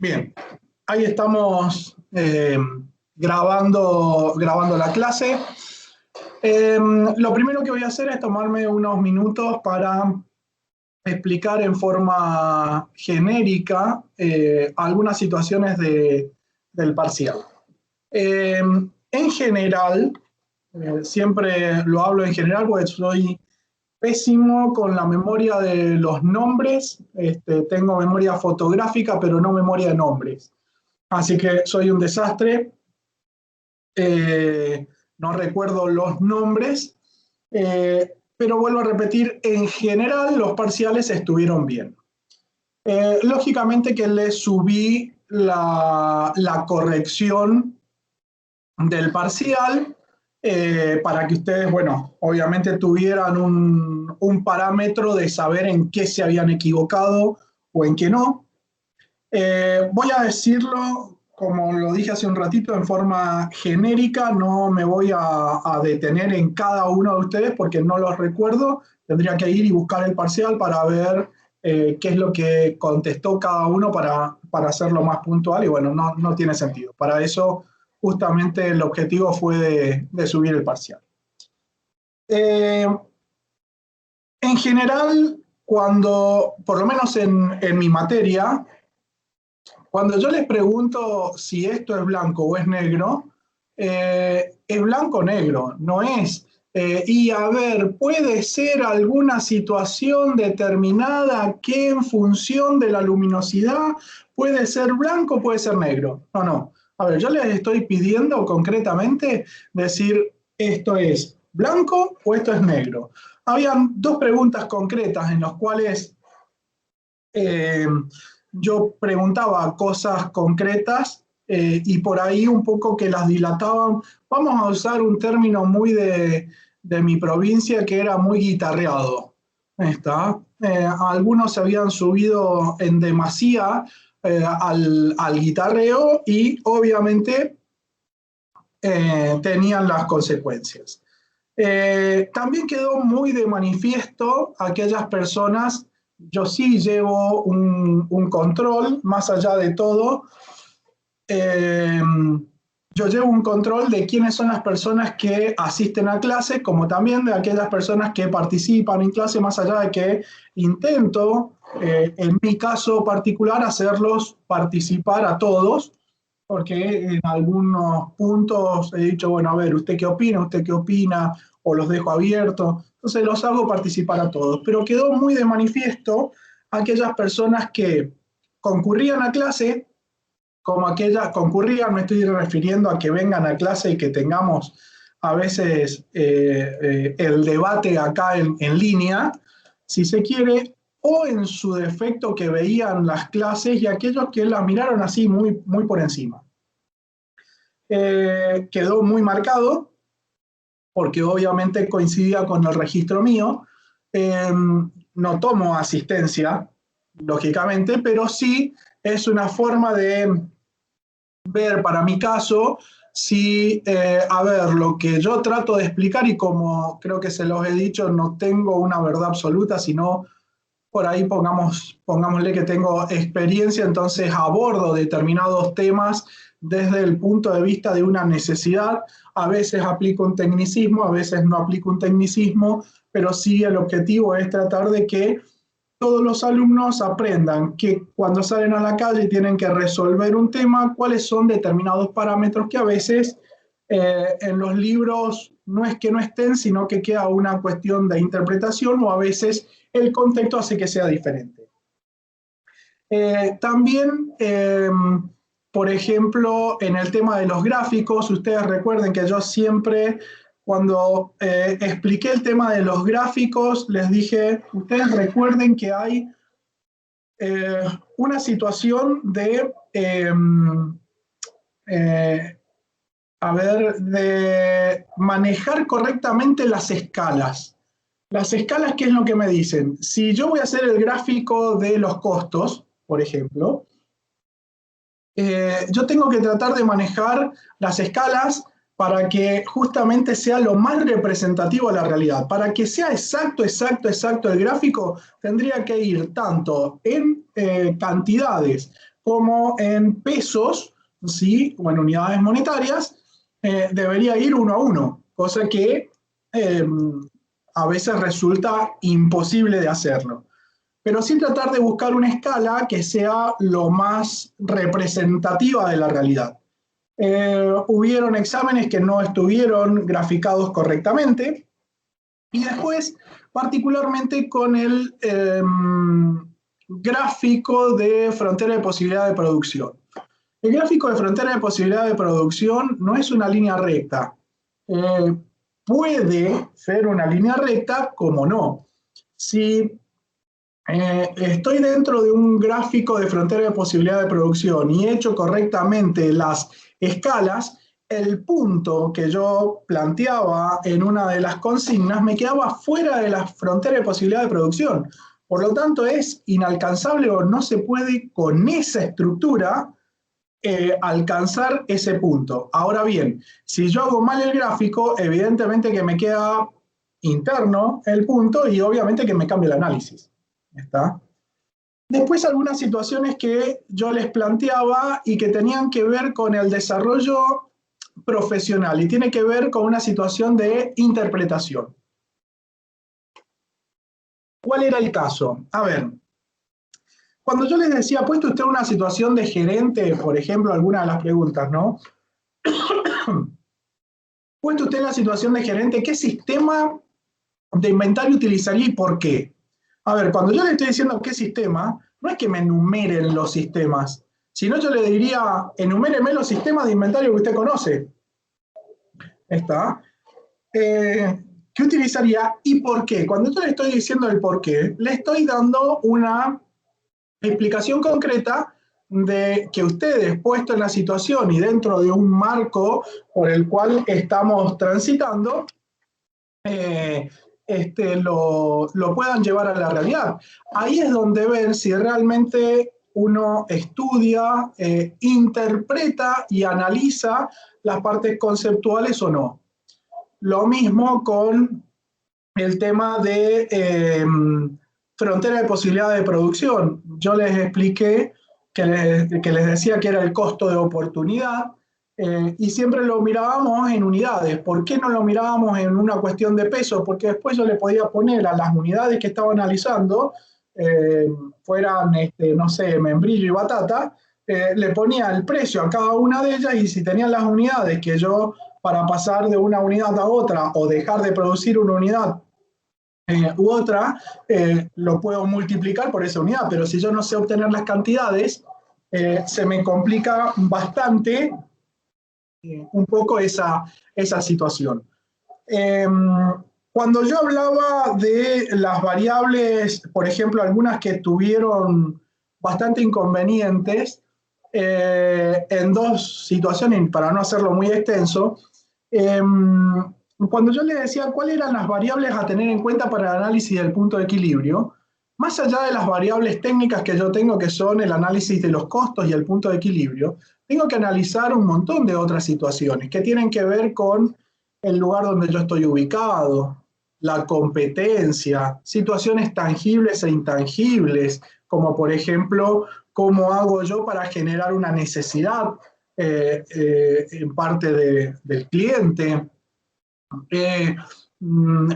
Bien, ahí estamos grabando la clase. Lo primero que voy a hacer es tomarme unos minutos para explicar en forma genérica algunas situaciones del parcial. En general, siempre lo hablo en general porque soy pésimo con la memoria de los nombres. Tengo memoria fotográfica, pero no memoria de nombres. Así que soy un desastre. No recuerdo los nombres, pero vuelvo a repetir, en general los parciales estuvieron bien. Lógicamente que le subí la corrección del parcial para que ustedes, bueno, obviamente tuvieran un parámetro de saber en qué se habían equivocado o en qué no. Voy a decirlo, como lo dije hace un ratito, en forma genérica. No me voy a detener en cada uno de ustedes porque no los recuerdo. Tendría que ir y buscar el parcial para ver qué es lo que contestó cada uno para hacerlo más puntual, y bueno, no tiene sentido. Para eso justamente el objetivo fue de subir el parcial. En general, cuando, por lo menos en mi materia, cuando yo les pregunto si esto es blanco o es negro, es blanco o negro, no es. Y a ver, puede ser alguna situación determinada que en función de la luminosidad puede ser blanco o puede ser negro. No. A ver, yo les estoy pidiendo concretamente decir esto es blanco o esto es negro. Habían dos preguntas concretas en las cuales yo preguntaba cosas concretas y por ahí un poco que las dilataban. Vamos a usar un término muy de mi provincia que era muy guitarreado. Algunos se habían subido en demasía al guitarreo y obviamente tenían las consecuencias. También quedó muy de manifiesto aquellas personas. Yo sí llevo un control, más allá de todo. Yo llevo un control de quiénes son las personas que asisten a clase, como también de aquellas personas que participan en clase, más allá de que intento, en mi caso particular, hacerlos participar a todos, porque en algunos puntos he dicho, bueno, a ver, ¿usted qué opina? O los dejo abiertos. Entonces los hago participar a todos. Pero quedó muy de manifiesto aquellas personas que concurrían a clase, como aquellas concurrían, me estoy refiriendo a que vengan a clase y que tengamos a veces el debate acá en línea, si se quiere, o en su defecto que veían las clases y aquellos que las miraron así muy, muy por encima. Quedó muy marcado porque obviamente coincidía con el registro mío. No tomo asistencia, lógicamente, pero sí es una forma de ver para mi caso si, a ver, lo que yo trato de explicar, y como creo que se los he dicho, no tengo una verdad absoluta, sino por ahí pongámosle que tengo experiencia, entonces abordo determinados temas desde el punto de vista de una necesidad. A veces aplico un tecnicismo, a veces no aplico un tecnicismo, pero sí el objetivo es tratar de que todos los alumnos aprendan que cuando salen a la calle y tienen que resolver un tema, cuáles son determinados parámetros que a veces en los libros no es que no estén, sino que queda una cuestión de interpretación, o a veces el contexto hace que sea diferente. También, por ejemplo, en el tema de los gráficos, ustedes recuerden que yo siempre, cuando expliqué el tema de los gráficos, les dije, ustedes recuerden que hay una situación de de manejar correctamente las escalas. Las escalas, ¿qué es lo que me dicen? Si yo voy a hacer el gráfico de los costos, por ejemplo, yo tengo que tratar de manejar las escalas para que justamente sea lo más representativo de la realidad. Para que sea exacto el gráfico, tendría que ir tanto en cantidades como en pesos, ¿sí? O en unidades monetarias, debería ir 1 a 1, cosa que a veces resulta imposible de hacerlo. Pero sí tratar de buscar una escala que sea lo más representativa de la realidad. Hubieron exámenes que no estuvieron graficados correctamente, y después, particularmente con el gráfico de frontera de posibilidad de producción. El gráfico de frontera de posibilidad de producción no es una línea recta. Puede ser una línea recta, como no. Si estoy dentro de un gráfico de frontera de posibilidad de producción y he hecho correctamente las escalas, el punto que yo planteaba en una de las consignas me quedaba fuera de la frontera de posibilidad de producción. Por lo tanto, es inalcanzable o no se puede con esa estructura alcanzar ese punto. Ahora bien, si yo hago mal el gráfico, evidentemente que me queda interno el punto y obviamente que me cambia el análisis. ¿Está? Después algunas situaciones que yo les planteaba y que tenían que ver con el desarrollo profesional y tiene que ver con una situación de interpretación. ¿Cuál era el caso? A ver, cuando yo les decía, ¿puesto usted en una situación de gerente, por ejemplo, alguna de las preguntas, ¿no? ¿Puesto usted en la situación de gerente, qué sistema de inventario utilizaría y por qué? A ver, cuando yo le estoy diciendo qué sistema, no es que me enumeren los sistemas, sino yo le diría, enuméreme los sistemas de inventario que usted conoce. ¿Está? ¿Qué utilizaría y por qué? Cuando yo le estoy diciendo el por qué, le estoy dando una explicación concreta de que ustedes, puesto en la situación y dentro de un marco por el cual estamos transitando, lo puedan llevar a la realidad. Ahí es donde ven si realmente uno estudia, interpreta y analiza las partes conceptuales o no. Lo mismo con el tema de frontera de posibilidad de producción. Yo les expliqué que les decía que era el costo de oportunidad, y siempre lo mirábamos en unidades. ¿Por qué no lo mirábamos en una cuestión de peso? Porque después yo le podía poner a las unidades que estaba analizando, fueran, no sé, membrillo y batata, le ponía el precio a cada una de ellas y si tenían las unidades que yo, para pasar de una unidad a otra o dejar de producir una unidad u otra, lo puedo multiplicar por esa unidad, pero si yo no sé obtener las cantidades, se me complica bastante un poco esa situación. Cuando yo hablaba de las variables, por ejemplo, algunas que tuvieron bastante inconvenientes, en dos situaciones, para no hacerlo muy extenso, cuando yo les decía cuáles eran las variables a tener en cuenta para el análisis del punto de equilibrio, más allá de las variables técnicas que yo tengo, que son el análisis de los costos y el punto de equilibrio, tengo que analizar un montón de otras situaciones que tienen que ver con el lugar donde yo estoy ubicado, la competencia, situaciones tangibles e intangibles, como por ejemplo, cómo hago yo para generar una necesidad en parte del cliente,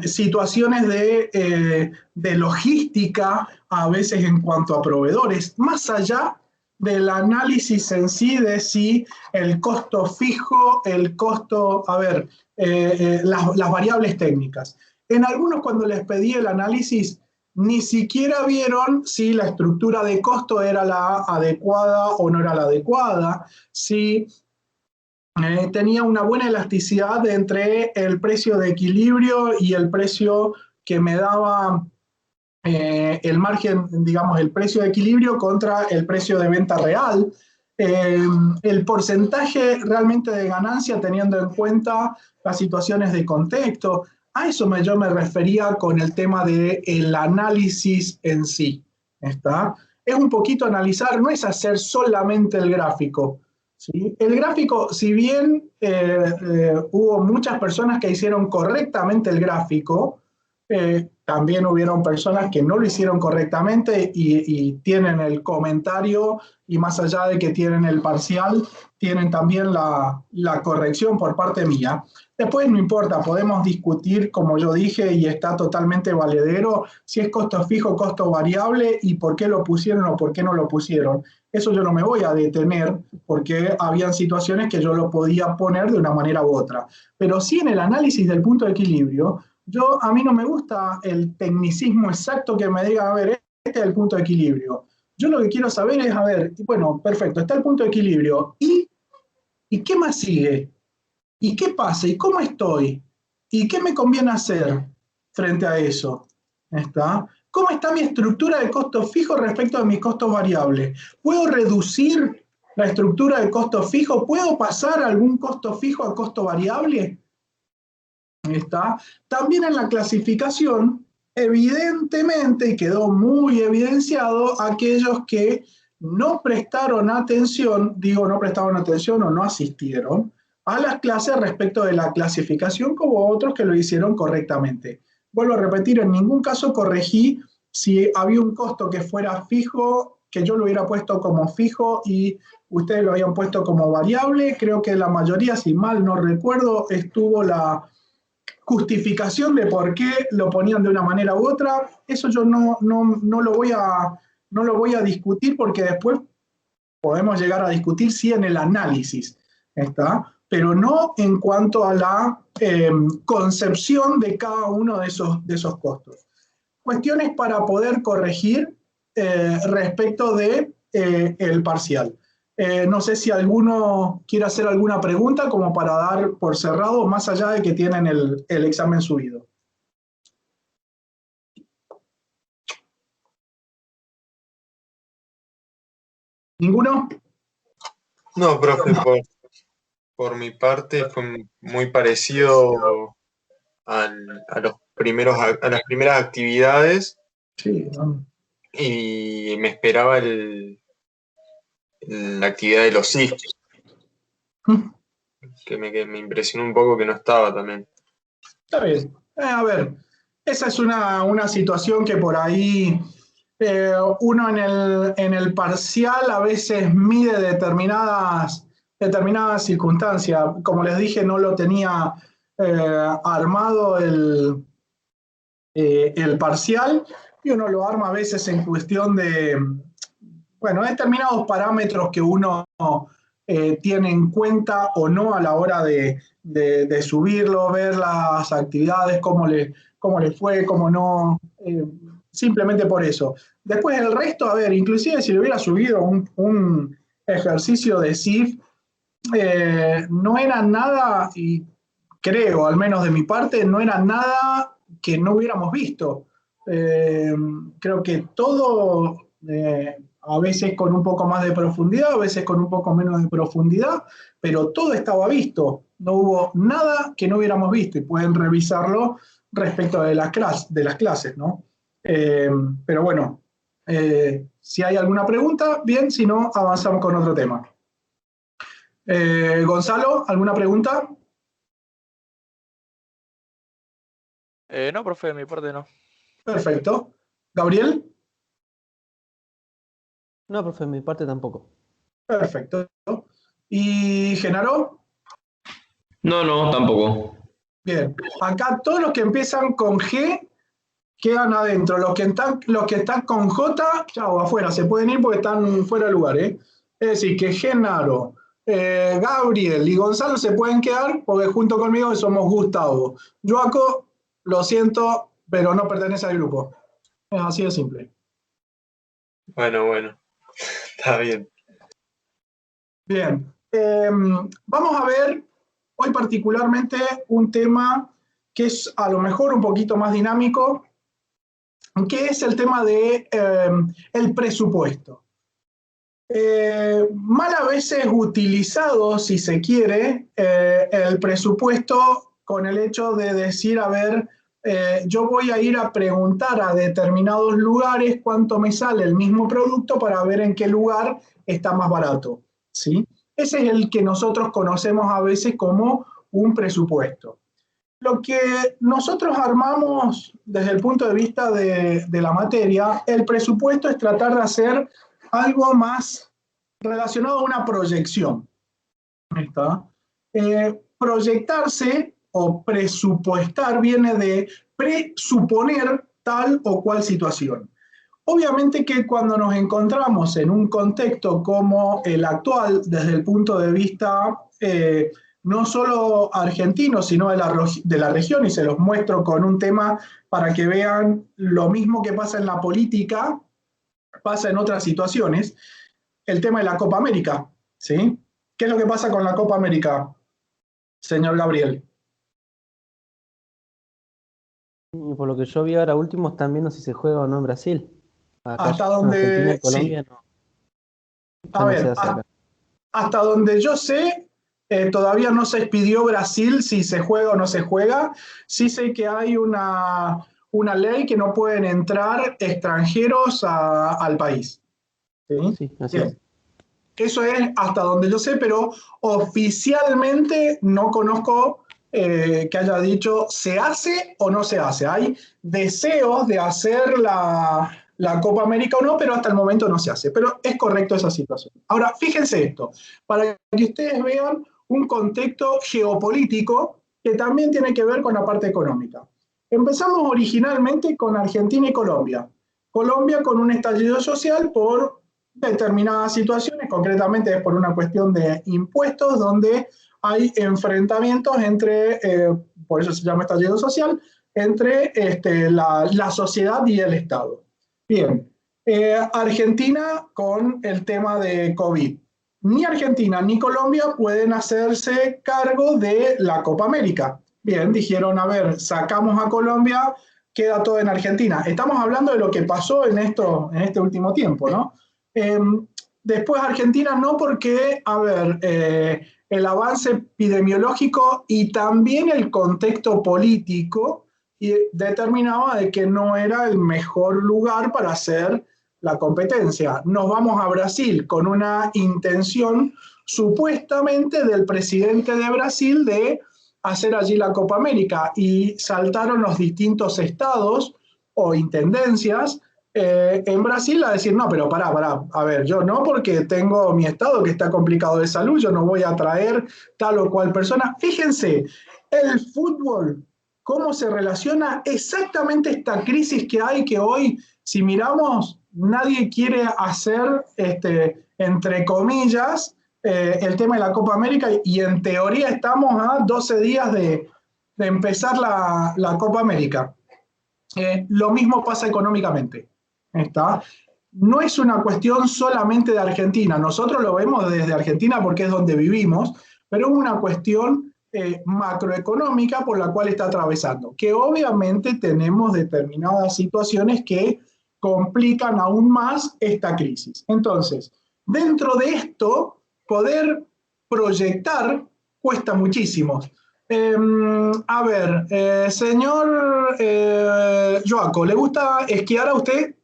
situaciones de logística, a veces en cuanto a proveedores, más allá del análisis en sí de si el costo fijo, el costo, a ver, las variables técnicas. En algunos, cuando les pedí el análisis, ni siquiera vieron si la estructura de costo era la adecuada o no era la adecuada, si tenía una buena elasticidad entre el precio de equilibrio y el precio que me daba el margen, digamos, el precio de equilibrio contra el precio de venta real, el porcentaje realmente de ganancia teniendo en cuenta las situaciones de contexto. A eso yo me refería con el tema del análisis en sí. ¿Está? Es un poquito analizar, no es hacer solamente el gráfico. ¿Sí? El gráfico, si bien hubo muchas personas que hicieron correctamente el gráfico, También hubieron personas que no lo hicieron correctamente y tienen el comentario, y más allá de que tienen el parcial, tienen también la corrección por parte mía. Después no importa, podemos discutir, como yo dije, y está totalmente valedero, si es costo fijo o costo variable y por qué lo pusieron o por qué no lo pusieron. Eso yo no me voy a detener porque habían situaciones que yo lo podía poner de una manera u otra. Pero sí en el análisis del punto de equilibrio, a mí no me gusta el tecnicismo exacto que me diga, a ver, este es el punto de equilibrio. Yo lo que quiero saber es, a ver, bueno, perfecto, está el punto de equilibrio. ¿Y qué más sigue? ¿Y qué pasa? ¿Y cómo estoy? ¿Y qué me conviene hacer frente a eso? ¿Está? ¿Cómo está mi estructura de costos fijos respecto a mis costos variables? ¿Puedo reducir la estructura de costos fijos? ¿Puedo pasar algún costo fijo a costo variable? ¿Está? También en la clasificación, evidentemente, y quedó muy evidenciado, aquellos que no prestaron atención, digo no prestaron atención o no asistieron a las clases respecto de la clasificación, como otros que lo hicieron correctamente. Vuelvo a repetir, en ningún caso corregí si había un costo que fuera fijo, que yo lo hubiera puesto como fijo y ustedes lo habían puesto como variable. Creo que la mayoría, si mal no recuerdo, estuvo la justificación de por qué lo ponían de una manera u otra. Eso yo no lo voy a discutir porque después podemos llegar a discutir sí en el análisis, ¿está? Pero no en cuanto a la concepción de cada uno de esos costos. Cuestiones para poder corregir respecto de el parcial. No sé si alguno quiere hacer alguna pregunta como para dar por cerrado, más allá de que tienen el examen subido. ¿Ninguno? No, profe, por mi parte fue muy parecido a los a las primeras actividades Sí. y me esperaba la actividad de los SIF, que me impresionó un poco que no estaba también. Está bien. A ver, esa es una situación que por ahí uno en el parcial a veces mide determinadas circunstancias. Como les dije, no lo tenía armado el parcial y uno lo arma a veces en cuestión de, bueno, determinados parámetros que uno tiene en cuenta o no a la hora de subirlo, ver las actividades, cómo le fue, cómo no, simplemente por eso. Después el resto, a ver, inclusive si le hubiera subido un ejercicio de SIF, no era nada, y creo, al menos de mi parte, no era nada que no hubiéramos visto. Creo que todo, a veces con un poco más de profundidad, a veces con un poco menos de profundidad, pero todo estaba visto. No hubo nada que no hubiéramos visto y pueden revisarlo respecto de de las clases, ¿no? Pero bueno, si hay alguna pregunta, bien, si no, avanzamos con otro tema. Gonzalo, ¿alguna pregunta? No, profe, de mi parte no. Perfecto. ¿Gabriel? No, profe, de mi parte tampoco. Perfecto. ¿Y Genaro? No, tampoco. Bien. Acá todos los que empiezan con G quedan adentro. Los que están con J, chao, afuera. Se pueden ir porque están fuera de lugar, ¿eh? Es decir, que Genaro, Gabriel y Gonzalo se pueden quedar porque junto conmigo somos Gustavo. Joaco, lo siento, pero no pertenece al grupo. Es así de simple. Bueno, está bien. Bien. Vamos a ver hoy particularmente un tema que es a lo mejor un poquito más dinámico, que es el tema de el presupuesto. Mal a veces utilizado, si se quiere, el presupuesto con el hecho de decir, a ver, yo voy a ir a preguntar a determinados lugares cuánto me sale el mismo producto para ver en qué lugar está más barato, ¿sí? Ese es el que nosotros conocemos a veces como un presupuesto. Lo que nosotros armamos desde el punto de vista de la materia, el presupuesto es tratar de hacer algo más relacionado a una proyección. ¿Está? Proyectarse o presupuestar viene de presuponer tal o cual situación. Obviamente que cuando nos encontramos en un contexto como el actual, desde el punto de vista no solo argentino, sino de la región, y se los muestro con un tema para que vean lo mismo que pasa en la política, pasa en otras situaciones, el tema de la Copa América, ¿sí? ¿Qué es lo que pasa con la Copa América, señor Gabriel? Y por lo que yo vi ahora último, están viendo si se juega o no en Brasil. Acá Hasta en Argentina donde, y Colombia sí. no, A ya no se ver, hace acá. hasta donde yo sé, todavía no se expidió Brasil si se juega o no se juega. Sí sé que hay una ley que no pueden entrar extranjeros al país. ¿Sí? Sí, así Bien. es. Eso es hasta donde yo sé, pero oficialmente no conozco que haya dicho se hace o no se hace. Hay deseos de hacer la Copa América o no, pero hasta el momento no se hace. Pero es correcto esa situación. Ahora, fíjense esto, para que ustedes vean un contexto geopolítico que también tiene que ver con la parte económica. Empezamos originalmente con Argentina y Colombia. Colombia con un estallido social por determinadas situaciones, concretamente es por una cuestión de impuestos, donde hay enfrentamientos entre, por eso se llama estallido social, entre la sociedad y el Estado. Bien, Argentina con el tema de COVID. Ni Argentina ni Colombia pueden hacerse cargo de la Copa América. Bien, dijeron, a ver, sacamos a Colombia, queda todo en Argentina. Estamos hablando de lo que pasó en este último tiempo, ¿no? Eh, Después Argentina no porque, a ver, el avance epidemiológico y también el contexto político determinaba de que no era el mejor lugar para hacer la competencia. Nos vamos a Brasil con una intención supuestamente del presidente de Brasil de hacer allí la Copa América y saltaron los distintos estados o intendencias en Brasil a decir, no, pero pará, a ver, yo no, porque tengo mi estado que está complicado de salud, yo no voy a traer tal o cual persona. Fíjense, el fútbol, cómo se relaciona exactamente esta crisis que hay, que hoy, si miramos, nadie quiere hacer, entre comillas, el tema de la Copa América, y en teoría estamos a 12 días de empezar la Copa América. Lo mismo pasa económicamente. ¿Está? No es una cuestión solamente de Argentina, nosotros lo vemos desde Argentina porque es donde vivimos, pero es una cuestión macroeconómica por la cual está atravesando, que obviamente tenemos determinadas situaciones que complican aún más esta crisis. Entonces, dentro de esto, poder proyectar cuesta muchísimo. A ver, señor Joaco, ¿le gusta esquiar a usted?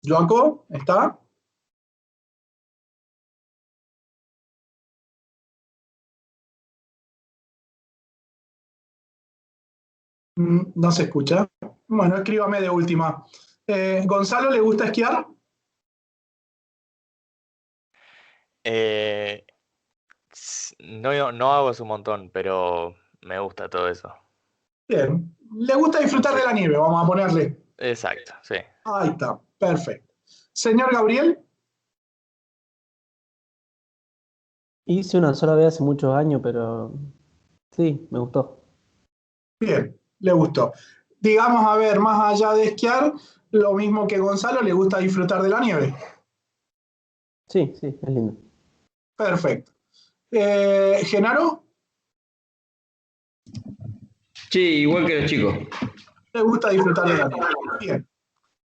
Joaco, ¿está? No se escucha. Bueno, escríbame de última. ¿Gonzalo le gusta esquiar? No hago eso un montón, pero me gusta todo eso. Bien. ¿Le gusta disfrutar de la nieve? Vamos a ponerle. Exacto, sí. Ahí está, perfecto. Señor Gabriel, Hice una sola vez hace muchos años, pero sí, me gustó. bien, le gustó. Digamos, a ver, más allá de esquiar, lo mismo que Gonzalo, le gusta disfrutar de la nieve. Sí, sí, es lindo. Perfecto. Genaro, Sí, igual que los chicos. le gusta disfrutar de la nieve. Bien.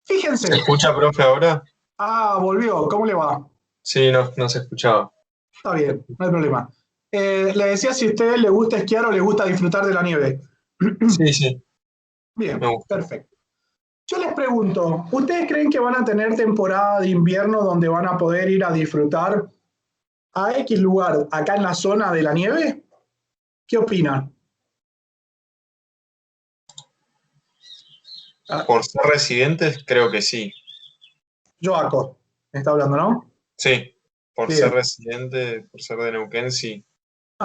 Fíjense. ¿Se escucha, profe, ahora? Ah, volvió. ¿Cómo le va? Sí, no se escuchaba. Está bien, no hay problema. Le decía si a usted le gusta esquiar o le gusta disfrutar de la nieve. Sí, Bien, me gusta. perfecto. Yo les les pregunto, ¿ustedes creen que van a tener temporada de invierno donde van a poder ir a disfrutar a X lugar acá en la zona de la nieve? ¿Qué opinan? Por ser residentes, creo que sí. Joaco, está hablando, ¿no? Sí, por Bien. ser residente, por ser de Neuquén, sí.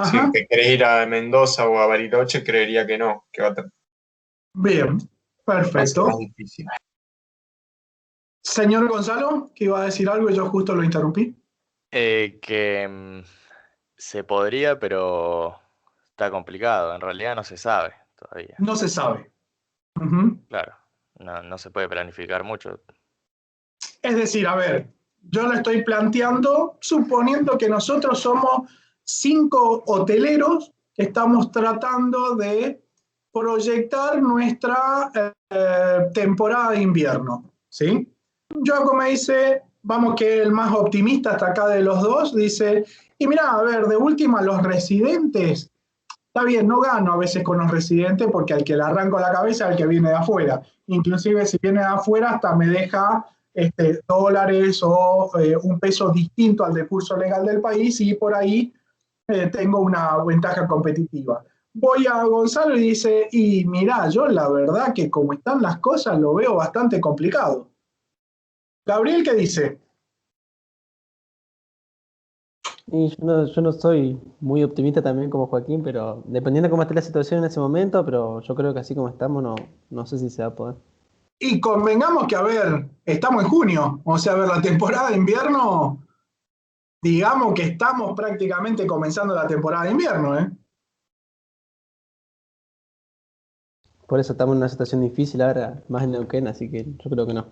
Si Ajá. te querés ir a Mendoza o a Bariloche, creería que no, que va a Bien, ser perfecto. más difícil. Señor Gonzalo, que iba a decir algo y yo justo lo interrumpí. Que se podría, pero está complicado. En realidad no se sabe todavía. No se sabe. Ujú. Claro, no se puede planificar mucho. Es decir, a ver, yo lo estoy planteando suponiendo que nosotros somos 5 hoteleros que estamos tratando de proyectar nuestra temporada de invierno, ¿sí? Joaco me dice, vamos que el más optimista hasta acá de los dos, dice, y mira, a ver, de última, los residentes, está bien, no gano a veces con los residentes porque al que le arranco la cabeza es al que viene de afuera. Inclusive si viene de afuera hasta me deja dólares o un peso distinto al de curso legal del país y por ahí tengo una ventaja competitiva. Voy a Gonzalo y dice, y mirá, yo la verdad que como están las cosas lo veo bastante complicado. Gabriel, ¿qué dice? Y yo no soy muy optimista también como Joaquín, pero dependiendo de cómo esté la situación en ese momento, pero yo creo que así como estamos, no sé si se va a poder. Y convengamos que, a ver, estamos en junio, o sea, a ver, la temporada de invierno, digamos que estamos prácticamente comenzando la temporada de invierno, ¿eh? Por eso estamos en una situación difícil ahora, más en Neuquén, así que yo creo que no.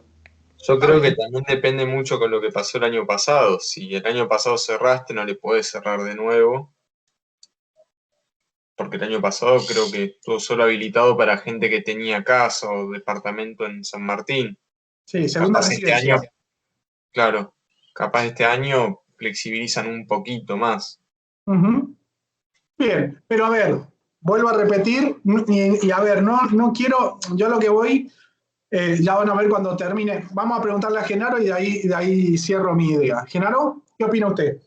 Yo creo que también depende mucho con lo que pasó el año pasado. Si el año pasado cerraste, no le podés cerrar de nuevo. Porque el año pasado creo que estuvo solo habilitado para gente que tenía casa o departamento en San Martín. Sí, segunda Capaz este residencia. año, claro, capaz este año flexibilizan un poquito más. Ujú. Bien, pero a ver, vuelvo a repetir, y a ver, no quiero, yo lo que voy, ya van a ver cuando termine, vamos a preguntarle a Genaro y de ahí cierro mi idea. Genaro, ¿qué opina usted?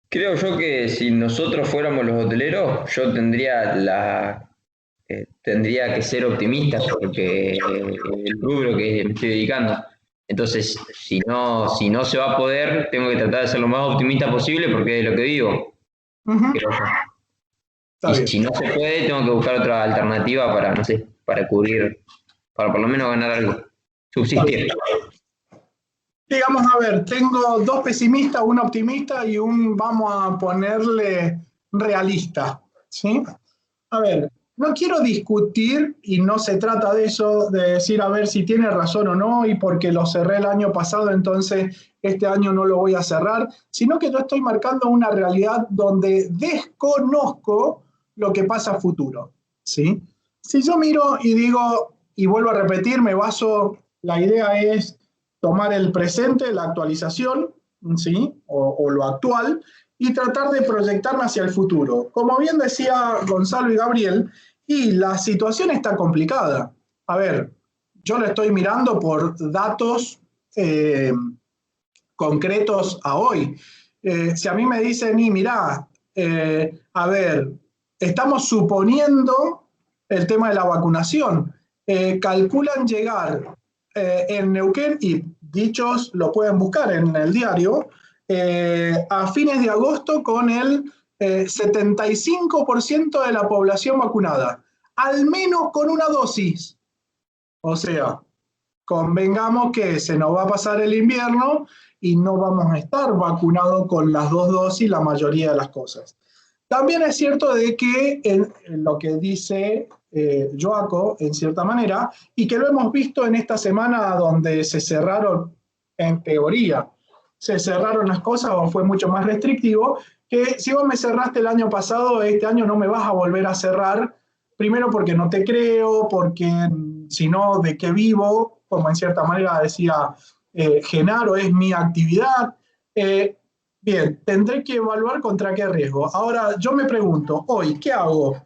Creo yo que si nosotros fuéramos los hoteleros, yo tendría que ser optimista porque el rubro que me estoy dedicando. Entonces, si no se va a poder, tengo que tratar de ser lo más optimista posible porque es de lo que vivo, Ujú. creo yo. Está Y bien. si no se puede, tengo que buscar otra alternativa para, no sé, para cubrir, para por lo menos ganar algo, subsistir. Digamos, a ver, tengo dos pesimistas, un optimista y un, vamos a ponerle, realista, ¿sí? A ver, no quiero discutir, y no se trata de eso, de decir a ver si tiene razón o no, y porque lo cerré el año pasado, entonces este año no lo voy a cerrar, sino que yo estoy marcando una realidad donde desconozco lo que pasa a futuro, ¿sí? Si yo miro y digo, y vuelvo a repetir, me baso, la idea es tomar el presente, la actualización, ¿sí? O lo actual, y tratar de proyectarme hacia el futuro. Como bien decía Gonzalo y Gabriel, y la situación está complicada. A ver, yo lo estoy mirando por datos concretos a hoy. Si a mí me dicen, y mirá, a ver, estamos suponiendo el tema de la vacunación. Calculan llegar en Neuquén, y dichos lo pueden buscar en el diario, a fines de agosto con el 75% de la población vacunada, al menos con una dosis. O sea, convengamos que se nos va a pasar el invierno y no vamos a estar vacunados con las dos dosis la mayoría de las cosas. También es cierto de que en lo que dice Joaco, en cierta manera, y que lo hemos visto en esta semana donde se cerraron, en teoría, se cerraron las cosas o fue mucho más restrictivo, que si vos me cerraste el año pasado, este año no me vas a volver a cerrar, primero porque no te creo, porque si no, ¿de qué vivo? Como en cierta manera decía Genaro, es mi actividad. Bien, tendré que evaluar contra qué riesgo. Ahora, yo me pregunto, hoy, ¿qué hago?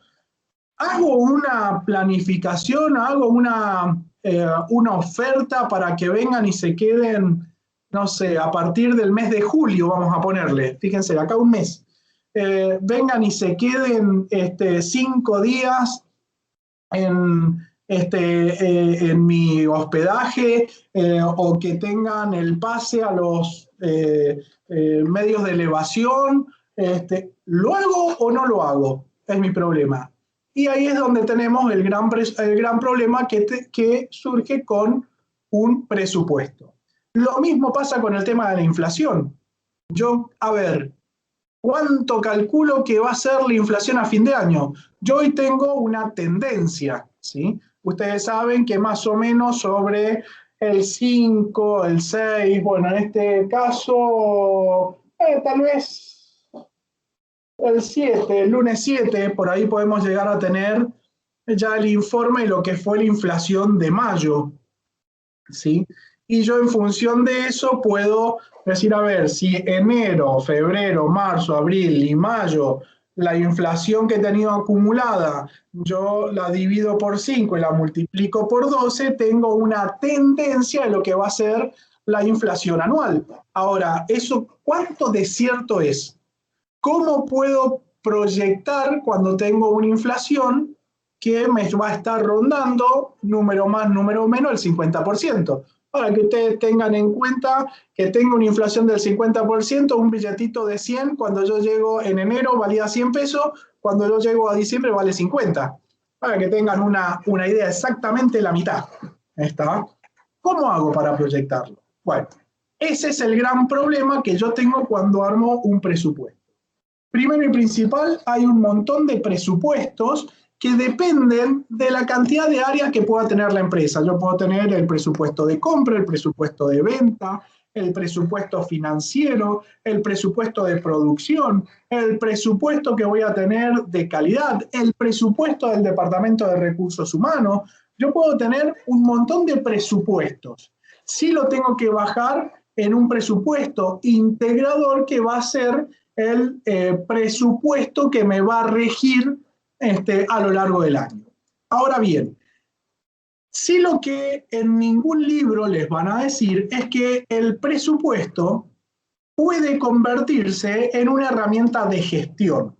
hago una planificación, hago una oferta para que vengan y se queden, no sé, a partir del mes de julio, vamos a ponerle, fíjense, acá un mes, vengan y se queden 5 días en mi hospedaje, o que tengan el pase a los medios de elevación, ¿lo hago o no lo hago? Es mi problema. Y ahí es donde tenemos el gran problema que surge con un presupuesto. Lo mismo pasa con el tema de la inflación. Yo, a ver, ¿cuánto calculo que va a ser la inflación a fin de año? Yo hoy tengo una tendencia, ¿sí? Ustedes saben que más o menos sobre el 5, el 6, bueno, en este caso, tal vez el 7, el lunes 7, por ahí podemos llegar a tener ya el informe de lo que fue la inflación de mayo, ¿sí? Y yo en función de eso puedo decir, a ver, si enero, febrero, marzo, abril y mayo, la inflación que he tenido acumulada, yo la divido por 5 y la multiplico por 12, tengo una tendencia de lo que va a ser la inflación anual. Ahora, ¿eso cuánto de cierto es? ¿Cómo puedo proyectar cuando tengo una inflación que me va a estar rondando, número más, número menos, el 50%? Para que ustedes tengan en cuenta que tengo una inflación del 50%, un billetito de 100, cuando yo llego en enero valía 100 pesos, cuando yo llego a diciembre vale 50. Para que tengan una idea, exactamente la mitad. ¿Está? ¿Cómo hago para proyectarlo? Bueno, ese es el gran problema que yo tengo cuando armo un presupuesto. Primero y principal, hay un montón de presupuestos que dependen de la cantidad de áreas que pueda tener la empresa. Yo puedo tener el presupuesto de compra, el presupuesto de venta, el presupuesto financiero, el presupuesto de producción, el presupuesto que voy a tener de calidad, el presupuesto del Departamento de Recursos Humanos. Yo puedo tener un montón de presupuestos. Sí lo tengo que bajar en un presupuesto integrador que va a ser el presupuesto que me va a regir a lo largo del año. Ahora bien, sí, lo que en ningún libro les van a decir es que el presupuesto puede convertirse en una herramienta de gestión.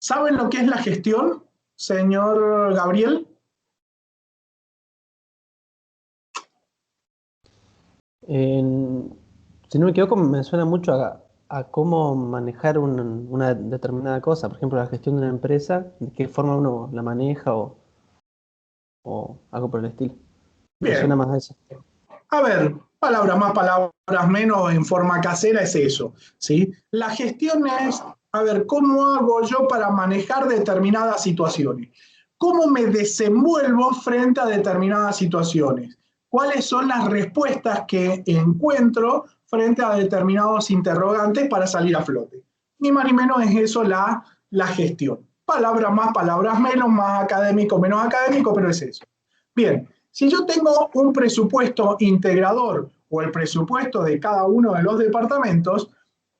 ¿Saben lo que es la gestión, señor Gabriel? Si no me equivoco, me suena mucho a cómo manejar una determinada cosa. Por ejemplo, la gestión de una empresa, de qué forma uno la maneja o algo por el estilo. Me suena Bien. más a eso. A ver, palabras más, palabras menos, en forma casera es eso, ¿sí? La gestión es, a ver, ¿cómo hago yo para manejar determinadas situaciones? ¿Cómo me desenvuelvo frente a determinadas situaciones? ¿Cuáles son las respuestas que encuentro frente a determinados interrogantes para salir a flote? Ni más ni menos es eso la gestión. Palabras más, palabras menos, más académico, menos académico, pero es eso. Bien. Si yo tengo un presupuesto integrador o el presupuesto de cada uno de los departamentos,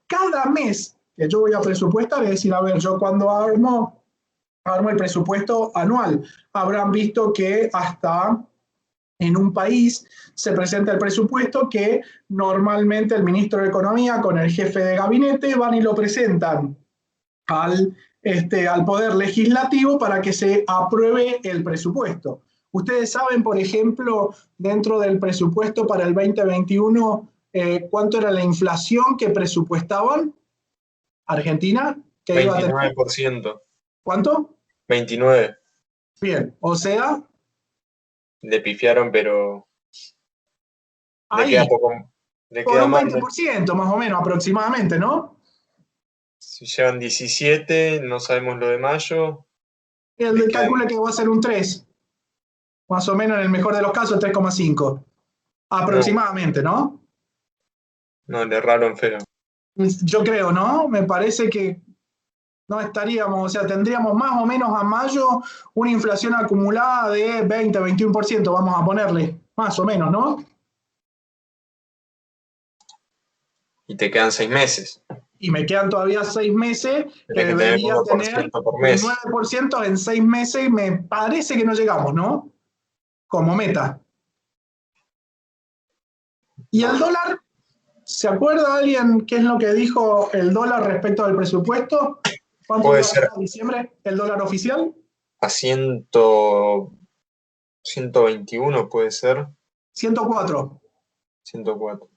cada mes que yo voy a presupuestar, es decir, a ver, yo cuando armo el presupuesto anual, habrán visto que hasta en un país se presenta el presupuesto que normalmente el ministro de Economía con el jefe de gabinete van y lo presentan al Poder Legislativo para que se apruebe el presupuesto. Ustedes saben, por ejemplo, dentro del presupuesto para el 2021, ¿cuánto era la inflación que presupuestaban? ¿Argentina? ¿Qué iba a tener? 29%. ¿Cuánto? 29%. Bien, o sea... Le pifiaron, pero... Ahí, le queda poco... Le por queda un más 20% más o menos aproximadamente, ¿no? Si llevan 17, no sabemos lo de mayo. Y el de calcula que va a ser un 3. Más o menos en el mejor de los casos 3,5. Aproximadamente, ¿no? No, le erraron feo. Yo creo, ¿no? Me parece que no estaríamos, o sea, tendríamos más o menos a mayo una inflación acumulada de 20, 21%, vamos a ponerle, más o menos, ¿no? Y te quedan 6 meses. Y me quedan todavía 6 meses, que Tenés que tener debería un tener 1% por un mes. 9% en 6 meses, y me parece que no llegamos, ¿no? Como meta. ¿Y el dólar? ¿Se acuerda alguien qué es lo que dijo el dólar respecto al presupuesto? ¿Cuánto Puede iba a ser estar en diciembre el dólar oficial? a 121, puede ser. 104. 104.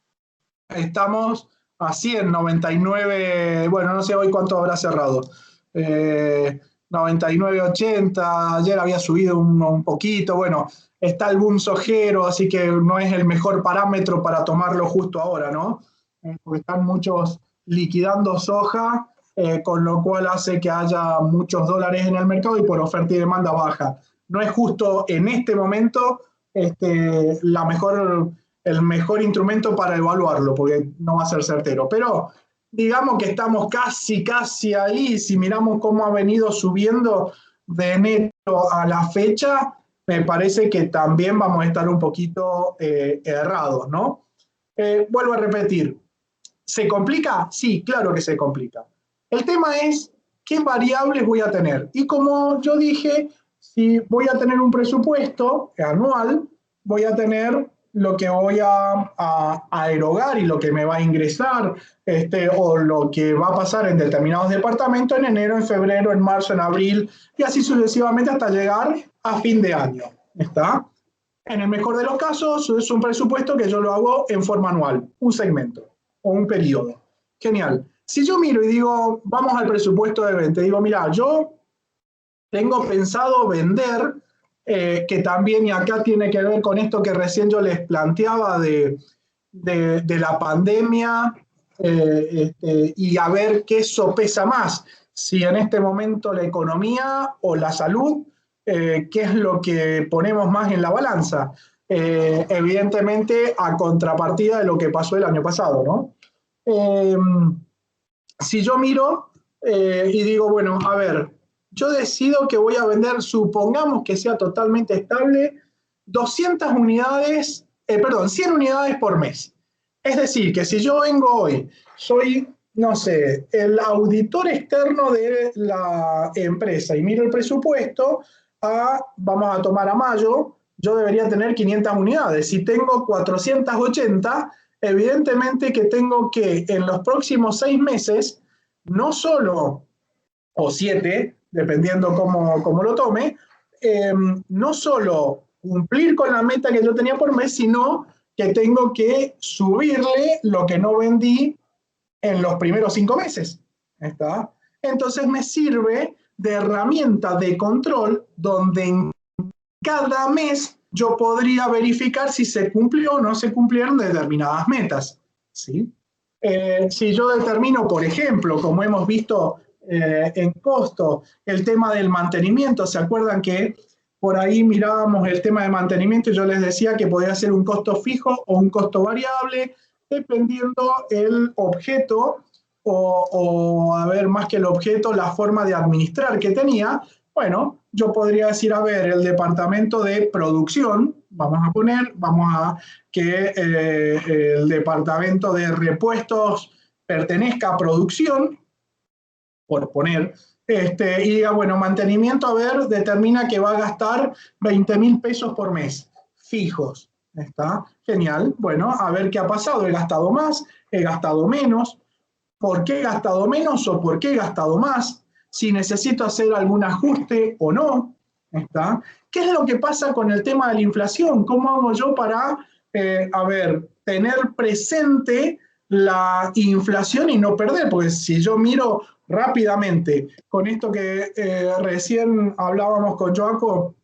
Estamos a 100, 99, bueno, no sé hoy cuánto habrá cerrado. 99,80, ayer había subido un poquito, bueno, está el boom sojero, así que no es el mejor parámetro para tomarlo justo ahora, ¿no? Porque están muchos liquidando soja, con lo cual hace que haya muchos dólares en el mercado y por oferta y demanda baja. No es justo en este momento el mejor instrumento para evaluarlo, porque no va a ser certero. Pero digamos que estamos casi ahí. Si miramos cómo ha venido subiendo de enero a la fecha, me parece que también vamos a estar un poquito errados, ¿no? Vuelvo a repetir, ¿se complica? Sí, claro que se complica. El tema es qué variables voy a tener. Y como yo dije, si voy a tener un presupuesto anual, voy a tener lo que voy a erogar y lo que me va a ingresar, o lo que va a pasar en determinados departamentos en enero, en febrero, en marzo, en abril, y así sucesivamente hasta llegar a fin de año. ¿Está? En el mejor de los casos, es un presupuesto que yo lo hago en forma anual, un segmento o un periodo. Genial. Si yo miro y digo, vamos al presupuesto de venta, digo, mira, yo tengo pensado vender, que también, y acá tiene que ver con esto que recién yo les planteaba de la pandemia, y a ver qué sopesa más, si en este momento la economía o la salud, qué es lo que ponemos más en la balanza. Evidentemente a contrapartida de lo que pasó el año pasado, ¿no? Si yo miro y digo, bueno, a ver, yo decido que voy a vender, supongamos que sea totalmente estable, 200 unidades, 100 unidades por mes. Es decir, que si yo vengo hoy, soy, no sé, el auditor externo de la empresa y miro el presupuesto, vamos a tomar a mayo, yo debería tener 500 unidades. Si tengo 480, evidentemente que tengo que en los próximos 6 meses, no solo, o 7, dependiendo cómo lo tome, no solo cumplir con la meta que yo tenía por mes, sino que tengo que subirle lo que no vendí en los primeros 5 meses. ¿Está? Entonces me sirve de herramienta de control donde en cada mes yo podría verificar si se cumplió o no se cumplieron determinadas metas. ¿Sí? Si yo determino, por ejemplo, como hemos visto en costo, el tema del mantenimiento, ¿se acuerdan que por ahí mirábamos el tema de mantenimiento y yo les decía que podía ser un costo fijo o un costo variable, dependiendo el objeto o a ver, más que el objeto, la forma de administrar que tenía? Bueno, yo podría decir, a ver, el departamento de producción, vamos a que el departamento de repuestos pertenezca a producción, por poner, y diga, bueno, mantenimiento, a ver, determina que va a gastar 20.000 pesos por mes, fijos. ¿Está? Genial. Bueno, a ver qué ha pasado. ¿He gastado más? ¿He gastado menos? ¿Por qué he gastado menos o por qué he gastado más? Si necesito hacer algún ajuste o no. ¿Está? ¿Qué es lo que pasa con el tema de la inflación? ¿Cómo hago yo para, tener presente la inflación y no perder? Porque si yo miro rápidamente con esto que recién hablábamos con Joaco,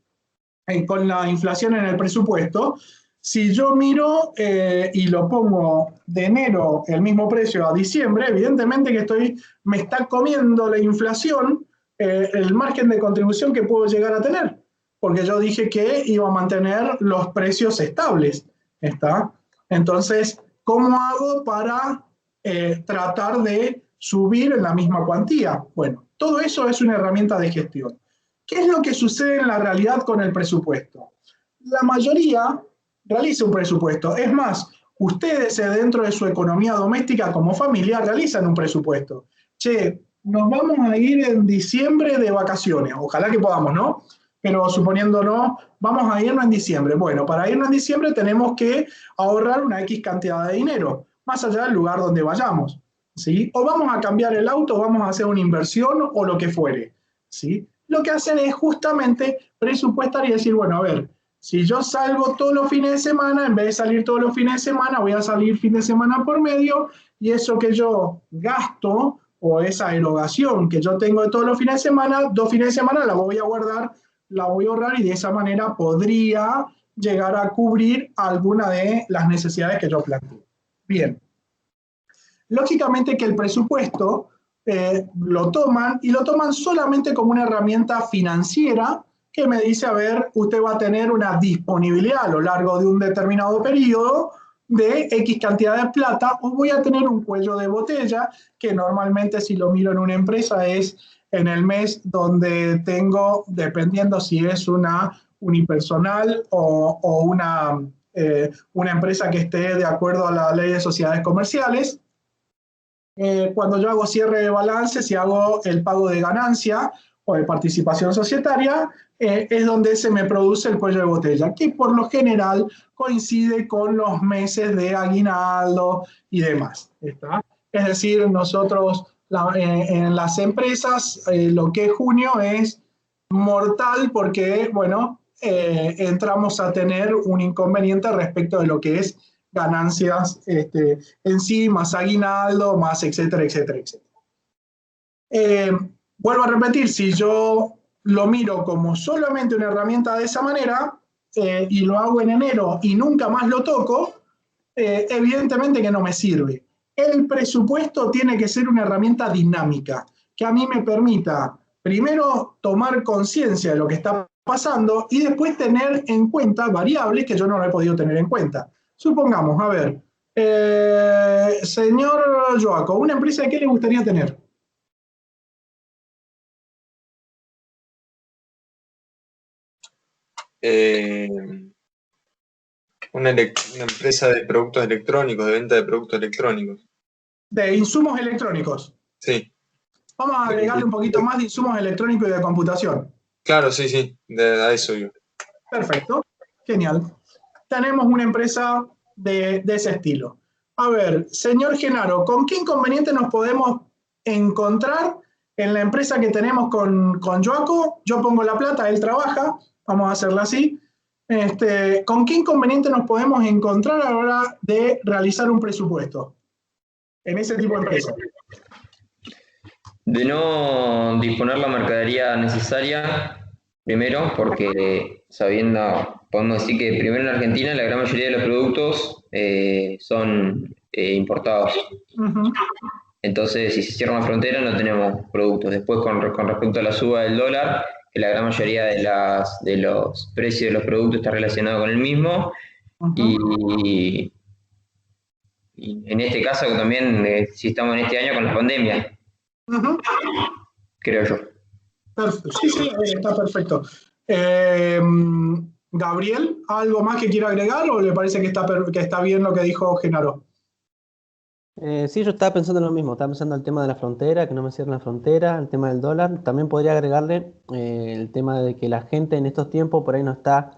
con la inflación en el presupuesto, si yo miro y lo pongo de enero el mismo precio a diciembre, evidentemente que me está comiendo la inflación el margen de contribución que puedo llegar a tener, porque yo dije que iba a mantener los precios estables. ¿Está? Entonces, ¿cómo hago para tratar de subir en la misma cuantía? Bueno, todo eso es una herramienta de gestión. ¿Qué es lo que sucede en la realidad con el presupuesto? La mayoría realiza un presupuesto. Es más, ustedes dentro de su economía doméstica como familia realizan un presupuesto. Che, nos vamos a ir en diciembre de vacaciones, ojalá que podamos, ¿no? Pero suponiéndonos, vamos a irnos en diciembre. Bueno, para irnos en diciembre tenemos que ahorrar una X cantidad de dinero, más allá del lugar donde vayamos, ¿sí? O vamos a cambiar el auto, o vamos a hacer una inversión o lo que fuere, ¿sí? Lo que hacen es justamente presupuestar y decir, bueno, a ver, si yo salgo todos los fines de semana, en vez de salir todos los fines de semana, voy a salir fin de semana por medio, y eso que yo gasto, o esa erogación que yo tengo de todos los fines de semana, 2 fines de semana la voy a guardar, la voy a ahorrar, y de esa manera podría llegar a cubrir alguna de las necesidades que yo planteo. Bien. Lógicamente que el presupuesto lo toman, y lo toman solamente como una herramienta financiera que me dice, a ver, usted va a tener una disponibilidad a lo largo de un determinado periodo de X cantidad de plata, o voy a tener un cuello de botella, que normalmente, si lo miro en una empresa, es en el mes donde tengo, dependiendo si es una unipersonal o una empresa que esté de acuerdo a la ley de sociedades comerciales. Cuando yo hago cierre de balance, si hago el pago de ganancia o de participación societaria, es donde se me produce el cuello de botella, que por lo general coincide con los meses de aguinaldo y demás. ¿Está? Es decir, nosotros en las empresas, lo que es junio es mortal porque, bueno, entramos a tener un inconveniente respecto de lo que es ganancias en sí, más aguinaldo, más etcétera, etcétera, etcétera. Vuelvo a repetir, si yo lo miro como solamente una herramienta de esa manera, y lo hago en enero y nunca más lo toco, evidentemente que no me sirve. El presupuesto tiene que ser una herramienta dinámica, que a mí me permita primero tomar conciencia de lo que está pasando y después tener en cuenta variables que yo no lo he podido tener en cuenta. Supongamos, a ver, señor Joaco, ¿una empresa de qué le gustaría tener? Una empresa de productos electrónicos, de venta de productos electrónicos. De insumos electrónicos. Sí. Vamos a agregarle un poquito más de insumos electrónicos y de computación. Claro, sí, sí, a eso yo. Perfecto, genial. Tenemos una empresa de ese estilo. A ver, señor Genaro, ¿con qué inconveniente nos podemos encontrar en la empresa que tenemos con Joaco? Yo pongo la plata, él trabaja, vamos a hacerla así. ¿Con qué inconveniente nos podemos encontrar a la hora de realizar un presupuesto en ese tipo de empresa? De no disponer la mercadería necesaria, primero, porque podemos decir que primero en Argentina la gran mayoría de los productos son importados. Uh-huh. Entonces, si se cierra una frontera, no tenemos productos. Después, con respecto a la suba del dólar, que la gran mayoría de los precios de los productos está relacionado con el mismo. Uh-huh. Y en este caso también, si estamos en este año con la pandemia. Uh-huh. Creo yo. Perfecto. Sí, sí, está perfecto. Gabriel, ¿algo más que quiera agregar o le parece que está bien lo que dijo Genaro? Sí, yo estaba pensando en lo mismo, estaba pensando en el tema de la frontera, que no me cierren la frontera, el tema del dólar. También podría agregarle el tema de que la gente en estos tiempos por ahí no está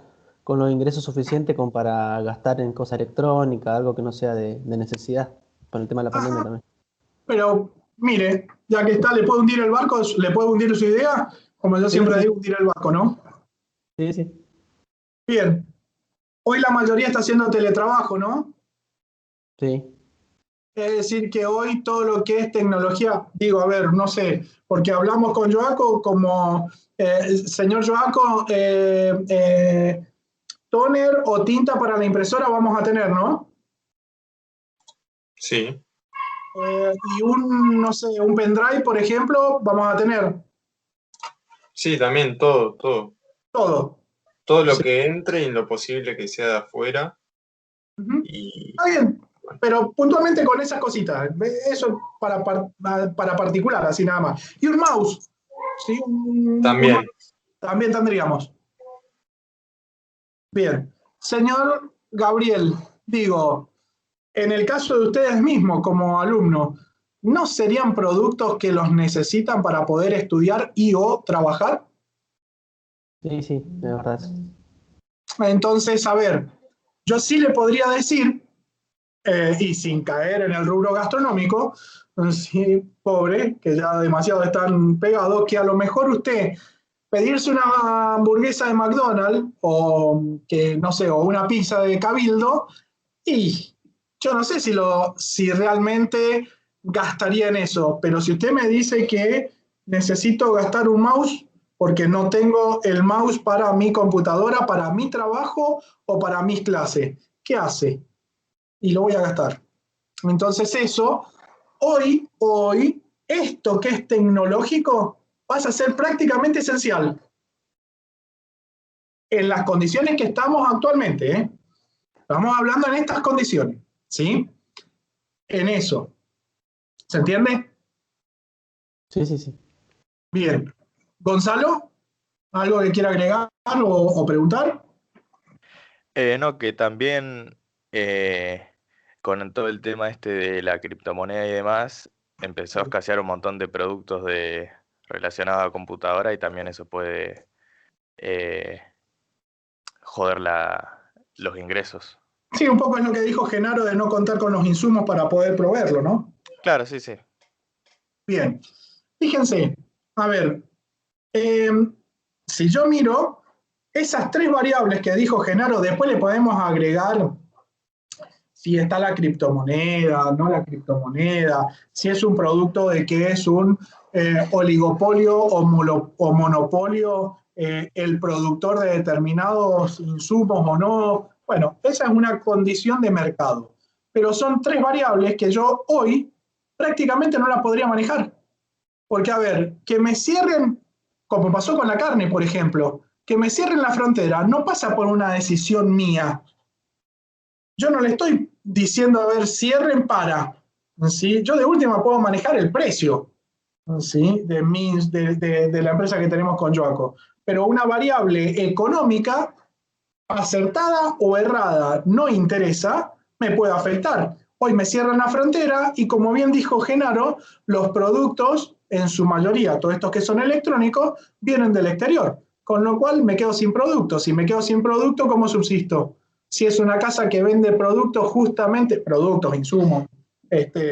con los ingresos suficientes como para gastar en cosas electrónicas, algo que no sea de necesidad, por el tema de la pandemia también. Pero mire, ya que está, ¿le puede hundir el barco? ¿Le puede hundir su idea? Como yo siempre digo, hundir el barco, ¿no? Sí, sí. Bien. Hoy la mayoría está haciendo teletrabajo, ¿no? Sí. Es decir, que hoy todo lo que es tecnología, digo, a ver, no sé, porque hablamos con Joaco como, señor Joaco, toner o tinta para la impresora vamos a tener, ¿no? Sí. Y no sé, un pendrive, por ejemplo, vamos a tener. Sí, también todo. Todo lo que entre y en lo posible que sea de afuera. Uh-huh. Y... Está bien, pero puntualmente con esas cositas. Eso para particular, así nada más. Y un mouse. ¿Sí? También. También tendríamos. Bien. Señor Gabriel, digo, En el caso de ustedes mismos como alumnos, ¿no serían productos que los necesitan para poder estudiar y o trabajar? Sí, sí, de verdad. Entonces, a ver, yo sí le podría decir, y sin caer en el rubro gastronómico, sí, pobre, que ya demasiado están pegados, que a lo mejor usted pedirse una hamburguesa de McDonald's o que no sé, o una pizza de Cabildo, y yo no sé si realmente gastaría en eso, pero si usted me dice que necesito gastar un mouse porque no tengo el mouse para mi computadora, para mi trabajo o para mis clases, ¿qué hace? Y lo voy a gastar. Entonces eso, hoy, esto que es tecnológico pasa a ser prácticamente esencial en las condiciones que estamos actualmente, ¿eh? Estamos hablando en estas condiciones, ¿sí? En eso. ¿Se entiende? Sí, sí, sí. Bien. Gonzalo, ¿algo que quiera agregar o preguntar? No, que también con todo el tema este de la criptomoneda y demás, empezó a escasear un montón de productos relacionados a computadora y también eso puede eh, joder los ingresos. Sí, un poco es lo que dijo Genaro de no contar con los insumos para poder proveerlo, ¿no? Claro, sí, sí. Bien. Fíjense, a ver, eh, si yo miro esas tres variables que dijo Genaro, después le podemos agregar si está la criptomoneda, no la criptomoneda, si es un producto de que es un oligopolio o monopolio el productor de determinados insumos o no. Bueno, esa es una condición de mercado. Pero son tres variables que yo hoy prácticamente no las podría manejar. Porque, a ver, que me cierren, como pasó con la carne, por ejemplo, que me cierren la frontera no pasa por una decisión mía. Yo no le estoy diciendo, a ver, cierren para, ¿sí? Yo de última puedo manejar el precio, ¿sí? de la empresa que tenemos con Joaco, pero una variable económica, acertada o errada, no interesa, me puede afectar. Hoy me cierran la frontera y como bien dijo Genaro, los productos, en su mayoría, todos estos que son electrónicos, vienen del exterior, con lo cual me quedo sin producto. Si me quedo sin producto, ¿cómo subsisto? Si es una casa que vende productos, justamente, productos, insumos,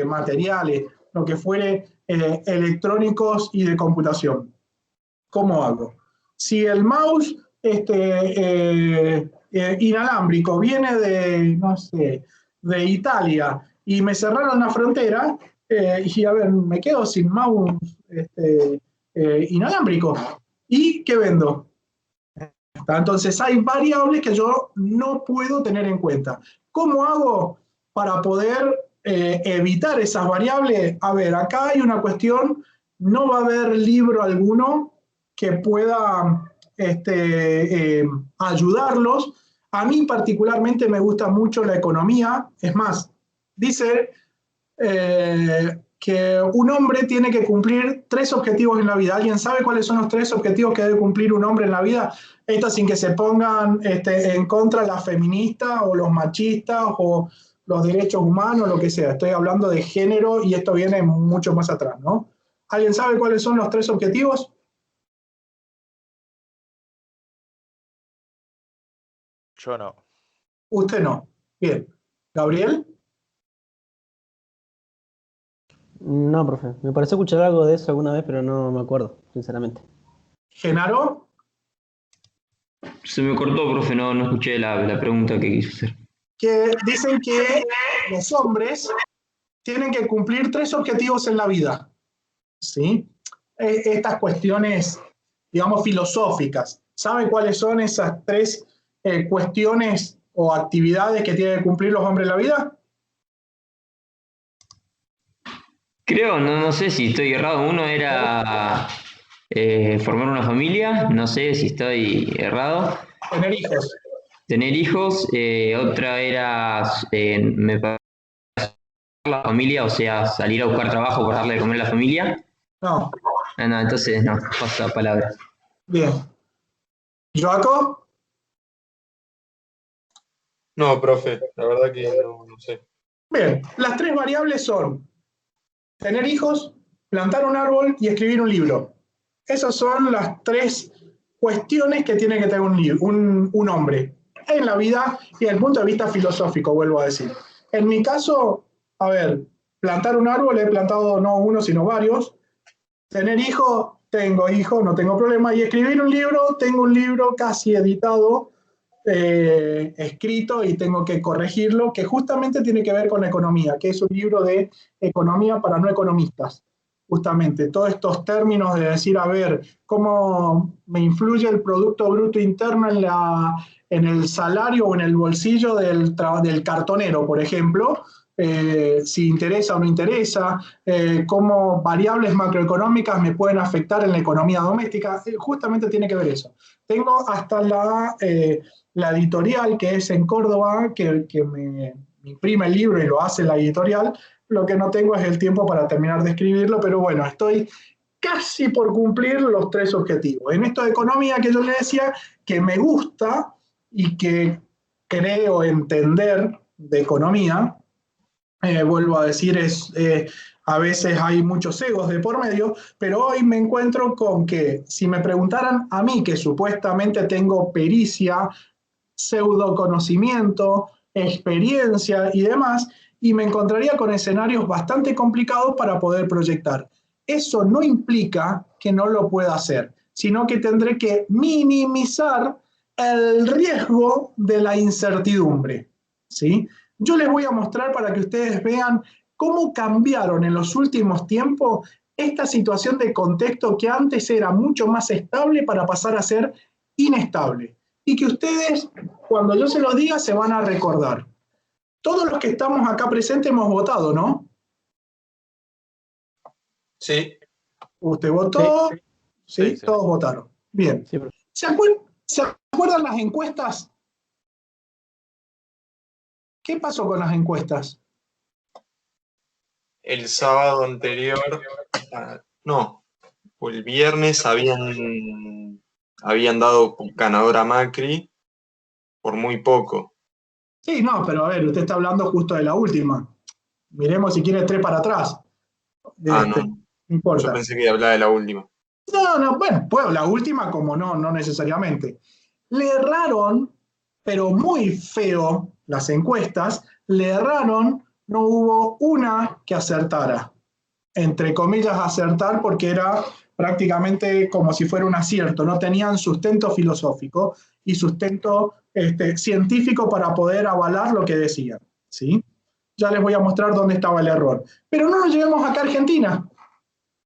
materiales, lo que fuere electrónicos y de computación. ¿Cómo hago? Si el mouse inalámbrico viene de, no sé, de Italia y me cerraron la frontera, y a ver, me quedo sin mouse inalámbrico. ¿Y qué vendo? Entonces hay variables que yo no puedo tener en cuenta. ¿Cómo hago para poder evitar esas variables? A ver, acá hay una cuestión, no va a haber libro alguno que pueda ayudarlos. A mí particularmente me gusta mucho la economía, es más, dice que un hombre tiene que cumplir tres objetivos en la vida. ¿Alguien sabe cuáles son los tres objetivos que debe cumplir un hombre en la vida? Esto sin que se pongan en contra las feministas o los machistas o los derechos humanos, lo que sea. Estoy hablando de género y esto viene mucho más atrás, ¿no? ¿Alguien sabe cuáles son los tres objetivos? Yo no. Usted no. Bien. ¿Gabriel? No, profe. Me pareció escuchar algo de eso alguna vez, pero no me acuerdo, sinceramente. ¿Genaro? Se me cortó, profe, no escuché la pregunta que quiso hacer. Que dicen que los hombres tienen que cumplir tres objetivos en la vida. ¿Sí? Estas cuestiones, digamos, filosóficas. ¿Saben cuáles son esas tres cuestiones o actividades que tienen que cumplir los hombres en la vida? Creo, no sé si estoy errado. Uno era formar una familia, no sé si estoy errado. Tener hijos. Tener hijos, otra era, me parece, la familia, o sea, salir a buscar trabajo para darle de comer a la familia. No. No, entonces no, paso palabra. Bien. ¿Joaco? No, profe, la verdad que no sé. Bien, las tres variables son tener hijos, plantar un árbol y escribir un libro. Esas son las tres cuestiones que tiene que tener un hombre en la vida y desde el punto de vista filosófico, vuelvo a decir. En mi caso, a ver, plantar un árbol, he plantado no uno, sino varios. Tener hijos, tengo hijos, no tengo problema. Y escribir un libro, tengo un libro casi editado, escrito y tengo que corregirlo, que justamente tiene que ver con economía, que es un libro de economía para no economistas. Justamente, todos estos términos de decir, a ver, cómo me influye el Producto Bruto Interno en el salario o en el bolsillo del cartonero, por ejemplo, si interesa o no interesa, cómo variables macroeconómicas me pueden afectar en la economía doméstica, justamente tiene que ver eso. Tengo hasta la editorial que es en Córdoba, que me imprime el libro y lo hace la editorial. Lo que no tengo es el tiempo para terminar de escribirlo, pero bueno, estoy casi por cumplir los tres objetivos. En esto de economía que yo le decía, que me gusta y que creo entender de economía, vuelvo a decir, a veces hay muchos egos de por medio, pero hoy me encuentro con que si me preguntaran a mí, que supuestamente tengo pericia, pseudo conocimiento, experiencia y demás, y me encontraría con escenarios bastante complicados para poder proyectar. Eso no implica que no lo pueda hacer, sino que tendré que minimizar el riesgo de la incertidumbre, ¿sí? Yo les voy a mostrar para que ustedes vean cómo cambiaron en los últimos tiempos esta situación de contexto que antes era mucho más estable para pasar a ser inestable. Y que ustedes, cuando yo se los diga, se van a recordar. Todos los que estamos acá presentes hemos votado, ¿no? Sí. Usted votó, ¿sí? Sí. Todos votaron. Bien. Sí, ¿Se acuerdan las encuestas? ¿Qué pasó con las encuestas? El sábado anterior, no, o el viernes habían dado ganador a Macri por muy poco. Sí, no, pero a ver, usted está hablando justo de la última. Miremos si quiere tres para atrás. Ah, no, No yo importa. pensé que hablaba de la última. No, bueno, pues la última como no necesariamente. Le erraron, pero muy feo las encuestas, le erraron, no hubo una que acertara. Entre comillas acertar porque era prácticamente como si fuera un acierto, no tenían sustento filosófico y sustento científico para poder avalar lo que decían, ¿sí? Ya les voy a mostrar dónde estaba el error. Pero no nos llevemos acá a Argentina,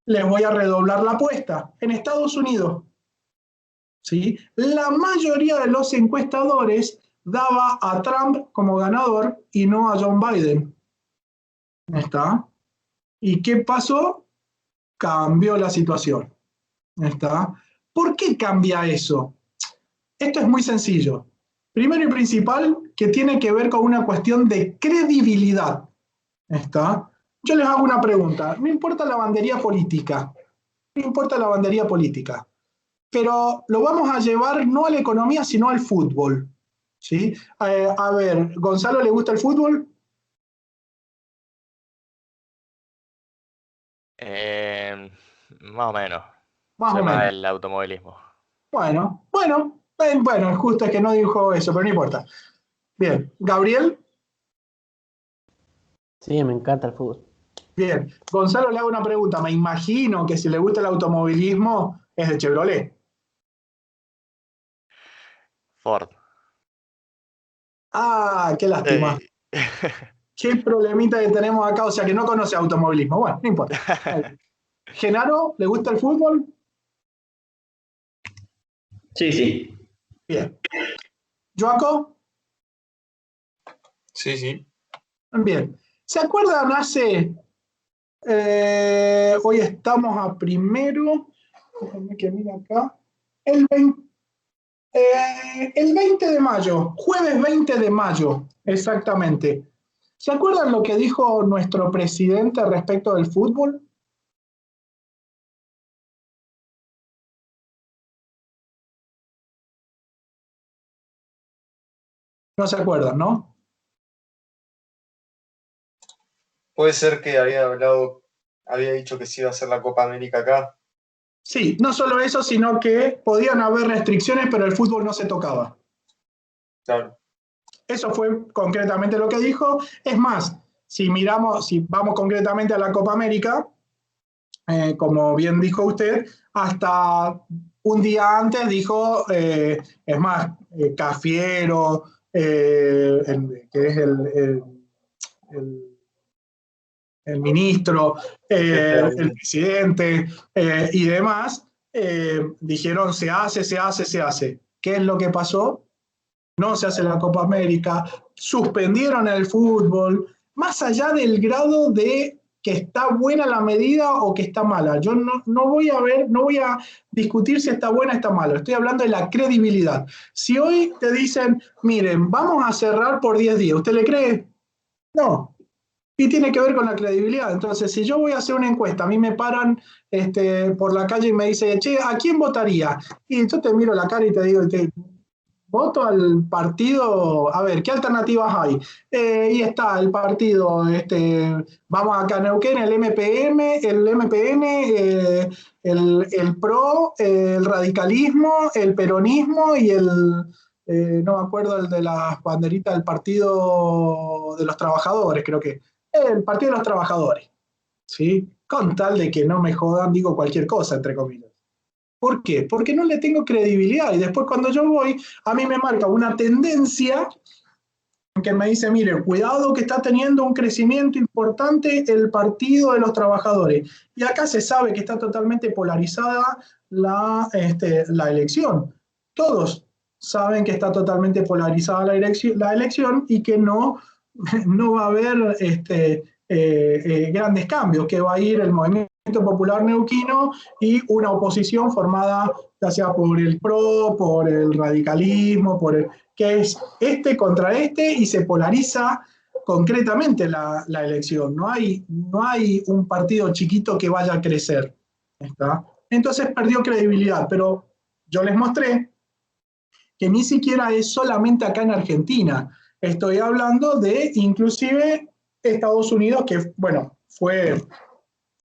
les voy a redoblar la apuesta. En Estados Unidos, ¿sí? La mayoría de los encuestadores daba a Trump como ganador y no a John Biden. ¿Está? ¿Y qué pasó? Cambió la situación. ¿Está? ¿Por qué cambia eso? Esto es muy sencillo. Primero y principal, que tiene que ver con una cuestión de credibilidad. ¿Está? Yo les hago una pregunta. No importa la bandería política. No importa la bandería política. Pero lo vamos a llevar no a la economía, sino al fútbol. ¿Sí? A ver, ¿Gonzalo le gusta el fútbol? Más o menos. Más Soy o más menos. del automovilismo. Bueno, justo es que no dijo eso, pero no importa. Bien, Gabriel, sí, me encanta el fútbol. bien. Gonzalo le hago una pregunta. Me imagino que si le gusta el automovilismo es de Chevrolet. Ford. Ah, qué lástima. Eh, Qué problemita que tenemos acá, o sea que no conoce automovilismo. Bueno, no importa. Genaro, ¿le gusta el fútbol? Sí, sí. Bien. Joaco, Sí, sí. bien. ¿Se acuerdan hoy estamos a primero, déjenme que mire acá, el 20 de mayo, jueves 20 de mayo, exactamente. ¿Se acuerdan lo que dijo nuestro presidente respecto del fútbol? No se acuerdan, ¿no? Puede ser que había dicho que se iba a hacer la Copa América acá. Sí, no solo eso, sino que podían haber restricciones, pero el fútbol no se tocaba. Claro. Eso fue concretamente lo que dijo. Es más, si vamos concretamente a la Copa América, como bien dijo usted, hasta un día antes dijo, es más, Cafiero, que es el ministro, el presidente y demás, dijeron se hace. ¿Qué es lo que pasó? No se hace la Copa América, suspendieron el fútbol, más allá del grado de que está buena la medida o que está mala. Yo no voy a discutir si está buena o está mala, estoy hablando de la credibilidad. Si hoy te dicen, miren, vamos a cerrar por 10 días, ¿usted le cree? No. Y tiene que ver con la credibilidad. Entonces, si yo voy a hacer una encuesta, a mí me paran por la calle y me dicen, che, ¿a quién votaría? Y yo te miro la cara y te digo, voto al partido, a ver, ¿qué alternativas hay? Y está el partido, vamos acá a Neuquén, el MPN, el PRO, el radicalismo, el peronismo y no me acuerdo, el de las banderitas del Partido de los Trabajadores, creo que. El Partido de los Trabajadores, ¿sí? Con tal de que no me jodan, digo cualquier cosa, entre comillas. ¿Por qué? Porque no le tengo credibilidad y después cuando yo voy, a mí me marca una tendencia que me dice, mire, cuidado que está teniendo un crecimiento importante el Partido de los Trabajadores. Y acá se sabe que está totalmente polarizada la elección. Todos saben que está totalmente polarizada la elección y que no va a haber grandes cambios, que va a ir el movimiento popular neuquino y una oposición formada ya sea por el PRO, por el radicalismo, que es contra y se polariza concretamente la elección. No hay un partido chiquito que vaya a crecer. ¿Está? Entonces perdió credibilidad, pero yo les mostré que ni siquiera es solamente acá en Argentina. Estoy hablando de inclusive Estados Unidos, que bueno, fue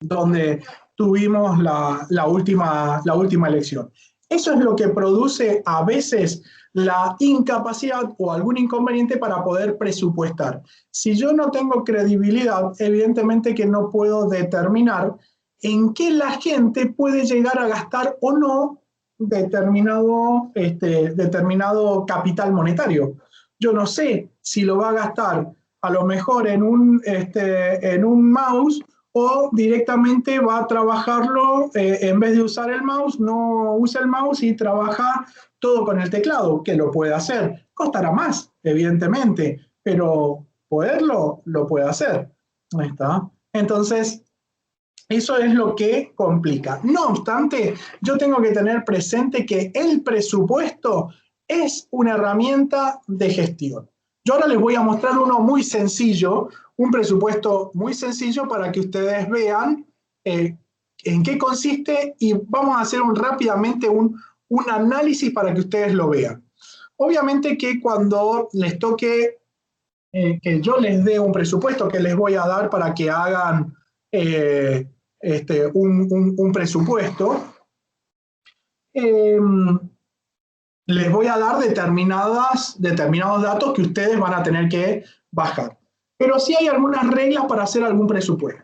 donde tuvimos la última elección. Eso es lo que produce a veces la incapacidad o algún inconveniente para poder presupuestar. Si yo no tengo credibilidad, evidentemente que no puedo determinar en qué la gente puede llegar a gastar o no determinado capital monetario. Yo no sé si lo va a gastar a lo mejor en un mouse o directamente va a trabajarlo, en vez de usar el mouse, no usa el mouse y trabaja todo con el teclado, que lo puede hacer. Costará más, evidentemente, pero lo puede hacer. Ahí está. Entonces, eso es lo que complica. No obstante, yo tengo que tener presente que el presupuesto es una herramienta de gestión. Yo ahora les voy a mostrar uno muy sencillo, un presupuesto muy sencillo para que ustedes vean en qué consiste y vamos a hacer rápidamente un análisis para que ustedes lo vean. Obviamente que cuando les toque que yo les dé un presupuesto que les voy a dar para que hagan un presupuesto, les voy a dar determinados datos que ustedes van a tener que bajar. Pero sí hay algunas reglas para hacer algún presupuesto.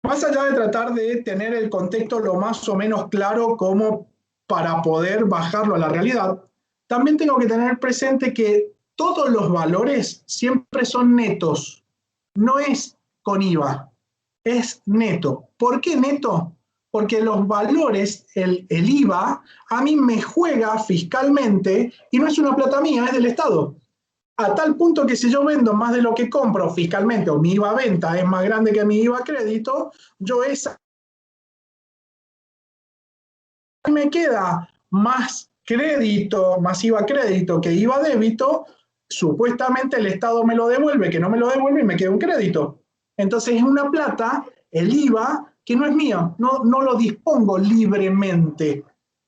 Más allá de tratar de tener el contexto lo más o menos claro como para poder bajarlo a la realidad, también tengo que tener presente que todos los valores siempre son netos, no es con IVA, es neto. ¿Por qué neto? Porque los valores, el IVA, a mí me juega fiscalmente y no es una plata mía, es del Estado. A tal punto que si yo vendo más de lo que compro fiscalmente o mi IVA venta es más grande que mi IVA crédito, yo me queda más crédito, más IVA crédito que IVA débito, supuestamente el Estado me lo devuelve, que no me lo devuelve y me queda un crédito. Entonces es una plata, el IVA, que no es mío, no lo dispongo libremente,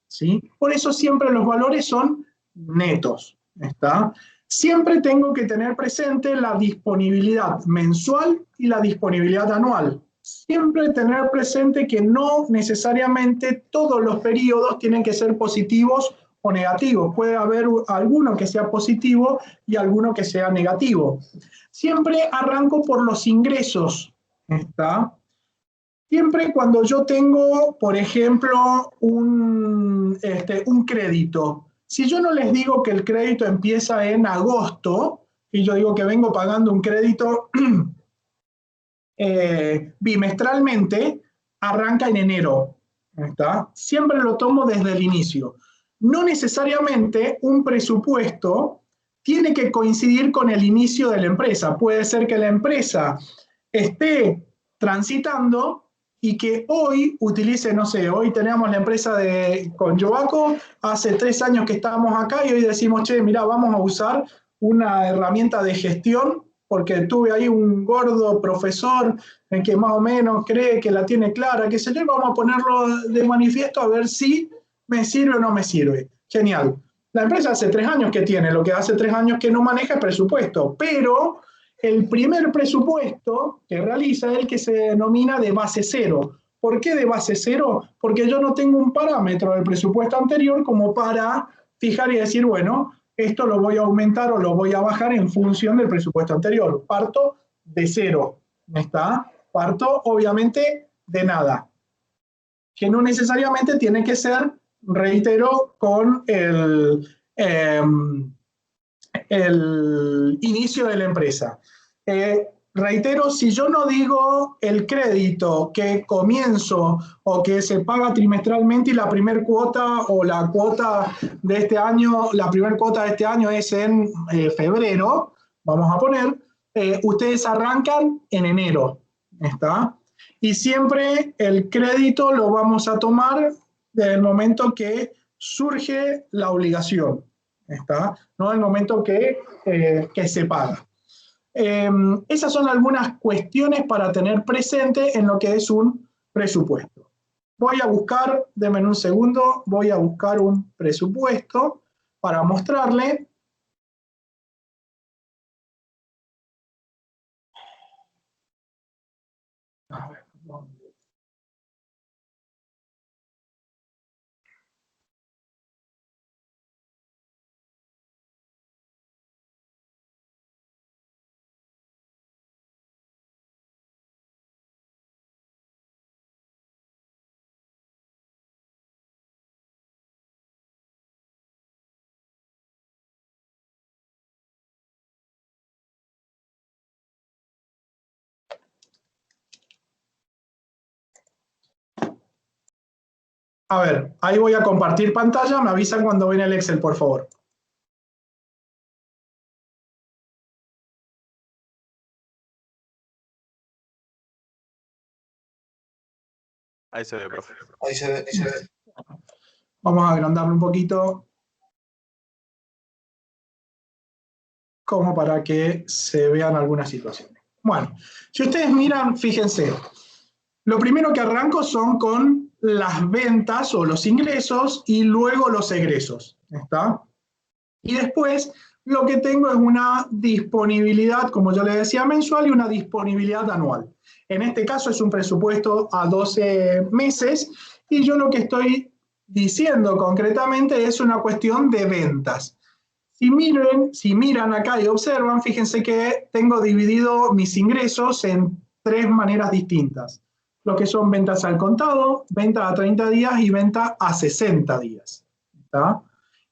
¿sí? Por eso siempre los valores son netos, ¿está? Siempre tengo que tener presente la disponibilidad mensual y la disponibilidad anual. Siempre tener presente que no necesariamente todos los periodos tienen que ser positivos o negativos. Puede haber alguno que sea positivo y alguno que sea negativo. Siempre arranco por los ingresos. ¿Está? Siempre cuando yo tengo, por ejemplo, un crédito, si yo no les digo que el crédito empieza en agosto, y yo digo que vengo pagando un crédito bimestralmente, arranca en enero. ¿Está? Siempre lo tomo desde el inicio. No necesariamente un presupuesto tiene que coincidir con el inicio de la empresa. Puede ser que la empresa esté transitando y que hoy utilice, no sé, hoy tenemos la empresa con Yobaco, hace 3 años que estábamos acá y hoy decimos, che, mirá, vamos a usar una herramienta de gestión porque tuve ahí un gordo profesor en que más o menos cree que la tiene clara, qué sé yo, vamos a ponerlo de manifiesto a ver si me sirve o no me sirve. Genial. La empresa hace 3 años que tiene, lo que hace 3 años que no maneja es presupuesto, pero el primer presupuesto que realiza es el que se denomina de base cero. ¿Por qué de base cero? Porque yo no tengo un parámetro del presupuesto anterior como para fijar y decir, bueno, esto lo voy a aumentar o lo voy a bajar en función del presupuesto anterior. Parto de cero, ¿está? Parto, obviamente, de nada. Que no necesariamente tiene que ser, reitero, con el inicio de la empresa. Reitero, si yo no digo el crédito que comienzo o que se paga trimestralmente y la primera cuota o la cuota de este año, la primera cuota de este año es en febrero, vamos a poner, ustedes arrancan en enero, ¿está? Y siempre el crédito lo vamos a tomar desde el momento que surge la obligación, ¿está? No el momento que se paga. Esas son algunas cuestiones para tener presente en lo que es un presupuesto. Voy a buscar, denme un segundo, voy a buscar un presupuesto para mostrarle. A ver, ¿dónde? A ver, ahí voy a compartir pantalla, me avisan cuando ven el Excel, por favor. Ahí se ve, profe. Ahí se ve. Vamos a agrandarlo un poquito, como para que se vean algunas situaciones. Bueno, si ustedes miran, fíjense, lo primero que arranco son con las ventas o los ingresos y luego los egresos, ¿está? Y después lo que tengo es una disponibilidad, como yo les decía, mensual y una disponibilidad anual. En este caso es un presupuesto a 12 meses y yo lo que estoy diciendo concretamente es una cuestión de ventas. Si miran acá y observan, fíjense que tengo dividido mis ingresos en 3 maneras distintas. Lo que son ventas al contado, ventas a 30 días y ventas a 60 días. ¿Está?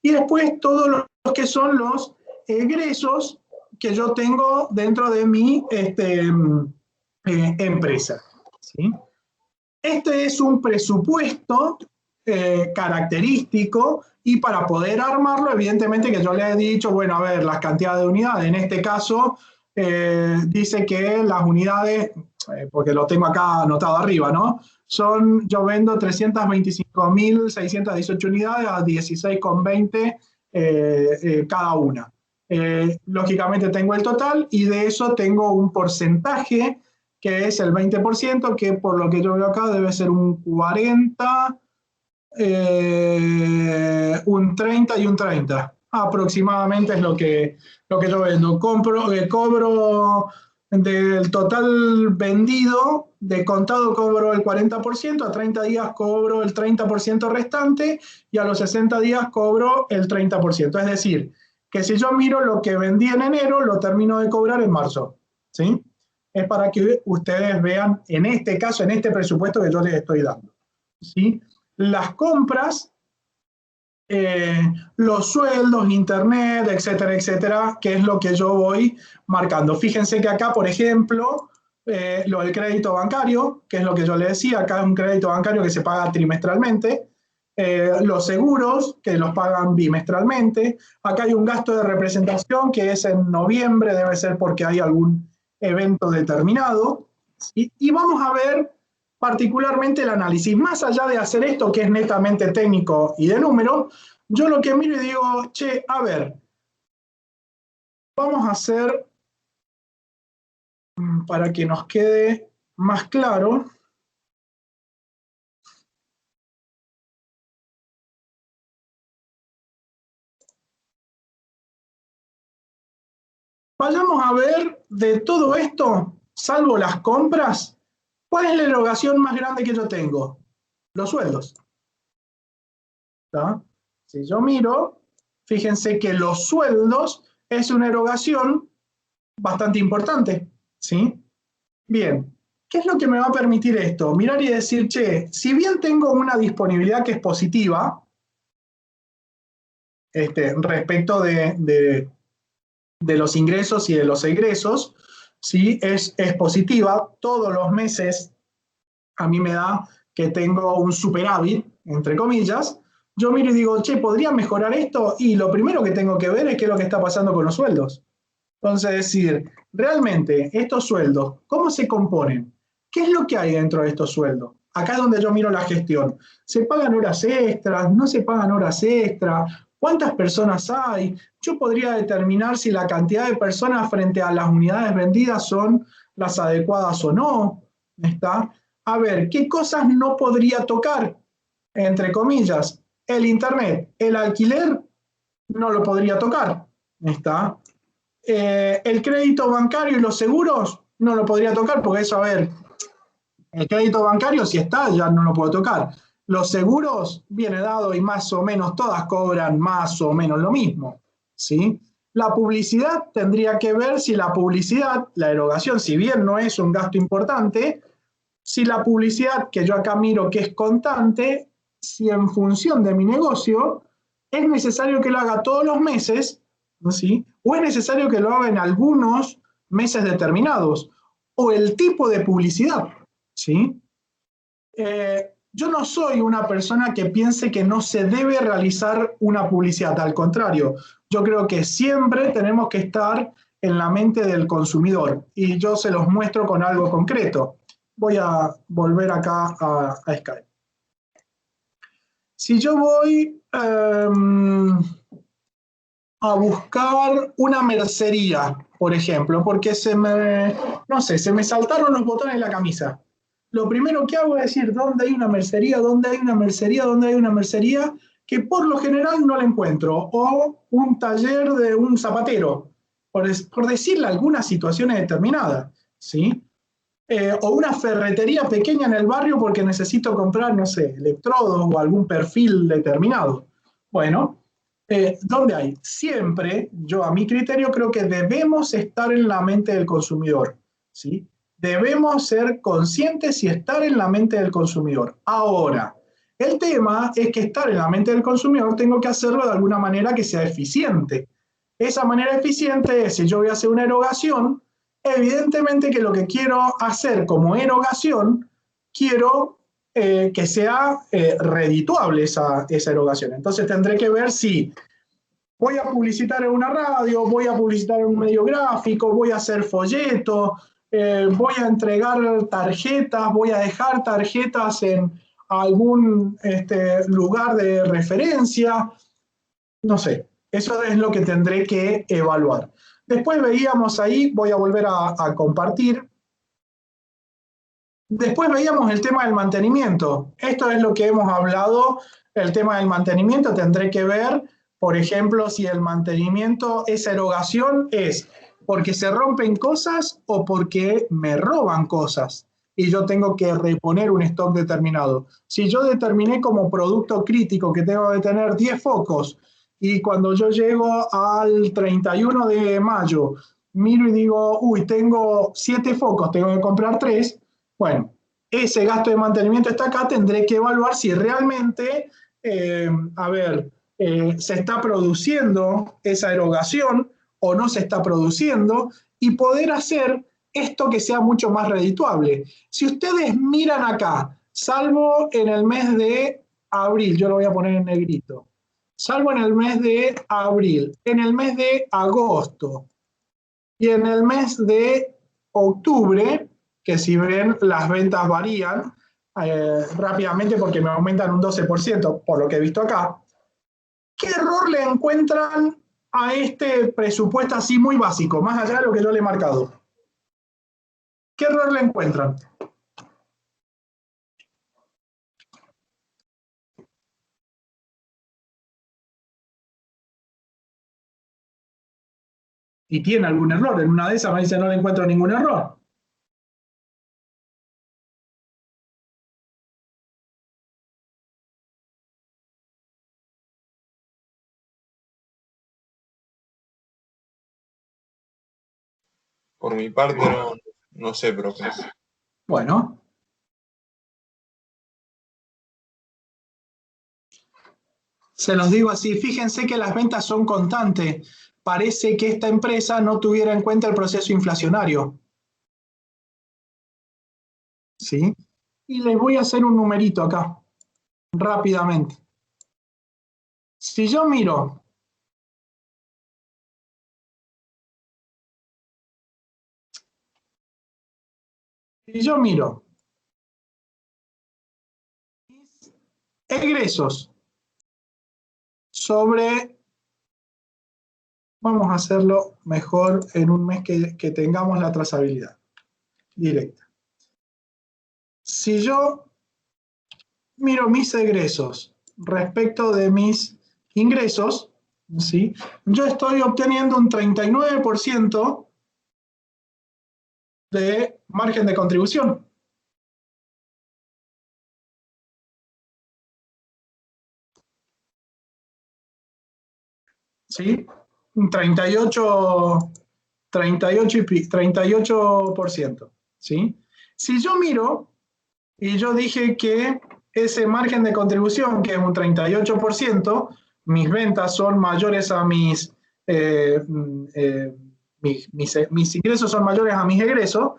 Y después todos los que son los egresos que yo tengo dentro de mi empresa. ¿Sí? Este es un presupuesto característico y para poder armarlo, evidentemente que yo le he dicho, bueno, a ver, las cantidades de unidades, en este caso dice que las unidades, porque lo tengo acá anotado arriba, ¿no? Yo vendo 325.618 unidades a 16,20 cada una. Lógicamente tengo el total y de eso tengo un porcentaje que es el 20%, que por lo que yo veo acá debe ser un 40, un 30 y un 30. aproximadamente es lo que yo vendo. Cobro del total vendido, de contado cobro el 40%, a 30 días cobro el 30% restante y a los 60 días cobro el 30%. Es decir, que si yo miro lo que vendí en enero, lo termino de cobrar en marzo, ¿sí? Es para que ustedes vean, en este caso, en este presupuesto que yo les estoy dando, ¿sí? Las compras, los sueldos, internet, etcétera, etcétera, que es lo que yo voy marcando. Fíjense que acá, por ejemplo, lo del crédito bancario, que es lo que yo les decía, acá es un crédito bancario que se paga trimestralmente, los seguros, que los pagan bimestralmente, acá hay un gasto de representación que es en noviembre, debe ser porque hay algún evento determinado, y vamos a ver particularmente el análisis. Más allá de hacer esto, que es netamente técnico y de números, yo lo que miro y digo, che, a ver, vamos a hacer, para que nos quede más claro, vayamos a ver de todo esto, salvo las compras, ¿cuál es la erogación más grande que yo tengo? Los sueldos. ¿Está? Si yo miro, fíjense que los sueldos es una erogación bastante importante, ¿sí? Bien, ¿qué es lo que me va a permitir esto? Mirar y decir, che, si bien tengo una disponibilidad que es positiva, respecto de los ingresos y de los egresos, ¿sí? Es positiva, todos los meses a mí me da que tengo un superávit, entre comillas, yo miro y digo, che, ¿podría mejorar esto? Y lo primero que tengo que ver es qué es lo que está pasando con los sueldos. Entonces, decir, realmente, estos sueldos, ¿cómo se componen? ¿Qué es lo que hay dentro de estos sueldos? Acá es donde yo miro la gestión. ¿Se pagan horas extras? ¿No se pagan horas extras? ¿Cuántas personas hay? Yo podría determinar si la cantidad de personas frente a las unidades vendidas son las adecuadas o no. ¿Está? A ver, ¿qué cosas no podría tocar? Entre comillas, el internet, el alquiler, no lo podría tocar. ¿Está? El crédito bancario y los seguros, no lo podría tocar, porque eso, a ver, el crédito bancario si está, ya no lo puedo tocar. Los seguros viene dado y más o menos todas cobran más o menos lo mismo, ¿sí? La publicidad tendría que ver si la publicidad, la erogación, si bien no es un gasto importante, si la publicidad, que yo acá miro que es constante, si en función de mi negocio es necesario que lo haga todos los meses, ¿sí? O es necesario que lo haga en algunos meses determinados, o el tipo de publicidad, ¿sí? Yo no soy una persona que piense que no se debe realizar una publicidad, al contrario, yo creo que siempre tenemos que estar en la mente del consumidor, y yo se los muestro con algo concreto. Voy a volver acá a Skype. Si yo voy a buscar una mercería, por ejemplo, porque no sé, se me saltaron los botones de la camisa. Lo primero que hago es decir, ¿dónde hay una mercería? ¿Dónde hay una mercería? ¿Dónde hay una mercería? Que por lo general no la encuentro. O un taller de un zapatero, por decirle algunas situaciones determinadas, ¿sí? O una ferretería pequeña en el barrio porque necesito comprar, no sé, electrodos o algún perfil determinado. Bueno, ¿dónde hay? Siempre, yo a mi criterio creo que debemos estar en la mente del consumidor, ¿sí? Debemos ser conscientes y estar en la mente del consumidor. Ahora, el tema es que estar en la mente del consumidor tengo que hacerlo de alguna manera que sea eficiente. Esa manera eficiente es, si yo voy a hacer una erogación, evidentemente que lo que quiero hacer como erogación, quiero que sea redituable esa erogación. Entonces tendré que ver si voy a publicitar en una radio, voy a publicitar en un medio gráfico, voy a hacer folletos, voy a entregar tarjetas, voy a dejar tarjetas en algún lugar de referencia, no sé, eso es lo que tendré que evaluar. Después veíamos ahí, voy a volver a compartir, después veíamos el tema del mantenimiento. Esto es lo que hemos hablado, el tema del mantenimiento, tendré que ver Por ejemplo, si el mantenimiento, esa erogación es porque se rompen cosas o porque me roban cosas y yo tengo que reponer un stock determinado. Si yo determiné como producto crítico que tengo que tener 10 focos y cuando yo llego al 31 de mayo miro y digo, uy, tengo 7 focos, tengo que comprar 3, bueno, ese gasto de mantenimiento está acá, tendré que evaluar si realmente, se está produciendo esa erogación o no se está produciendo y poder hacer esto que sea mucho más redituable. Si ustedes miran acá, salvo en el mes de abril, yo lo voy a poner en negrito, salvo en el mes de abril, en el mes de agosto y en el mes de octubre, que si ven las ventas varían rápidamente porque me aumentan un 12%, por lo que he visto acá, ¿qué error le encuentran a este presupuesto así muy básico, más allá de lo que yo le he marcado? ¿Qué error le encuentran? Y tiene algún error. En una de esas me dice no le encuentro ningún error. Por mi parte no sé, profe. Bueno. Se los digo así, fíjense que las ventas son constantes. Parece que esta empresa no tuviera en cuenta el proceso inflacionario. ¿Sí? Y les voy a hacer un numerito acá, rápidamente. Si yo miro egresos sobre, vamos a hacerlo mejor en un mes que tengamos la trazabilidad directa. Si yo miro mis egresos respecto de mis ingresos, ¿sí? Yo estoy obteniendo un 39% de margen de contribución. ¿Sí? Un 38%. ¿Sí? Si yo miro, y yo dije que ese margen de contribución, que es un 38%, mis ventas son mayores a mis ingresos son mayores a mis egresos.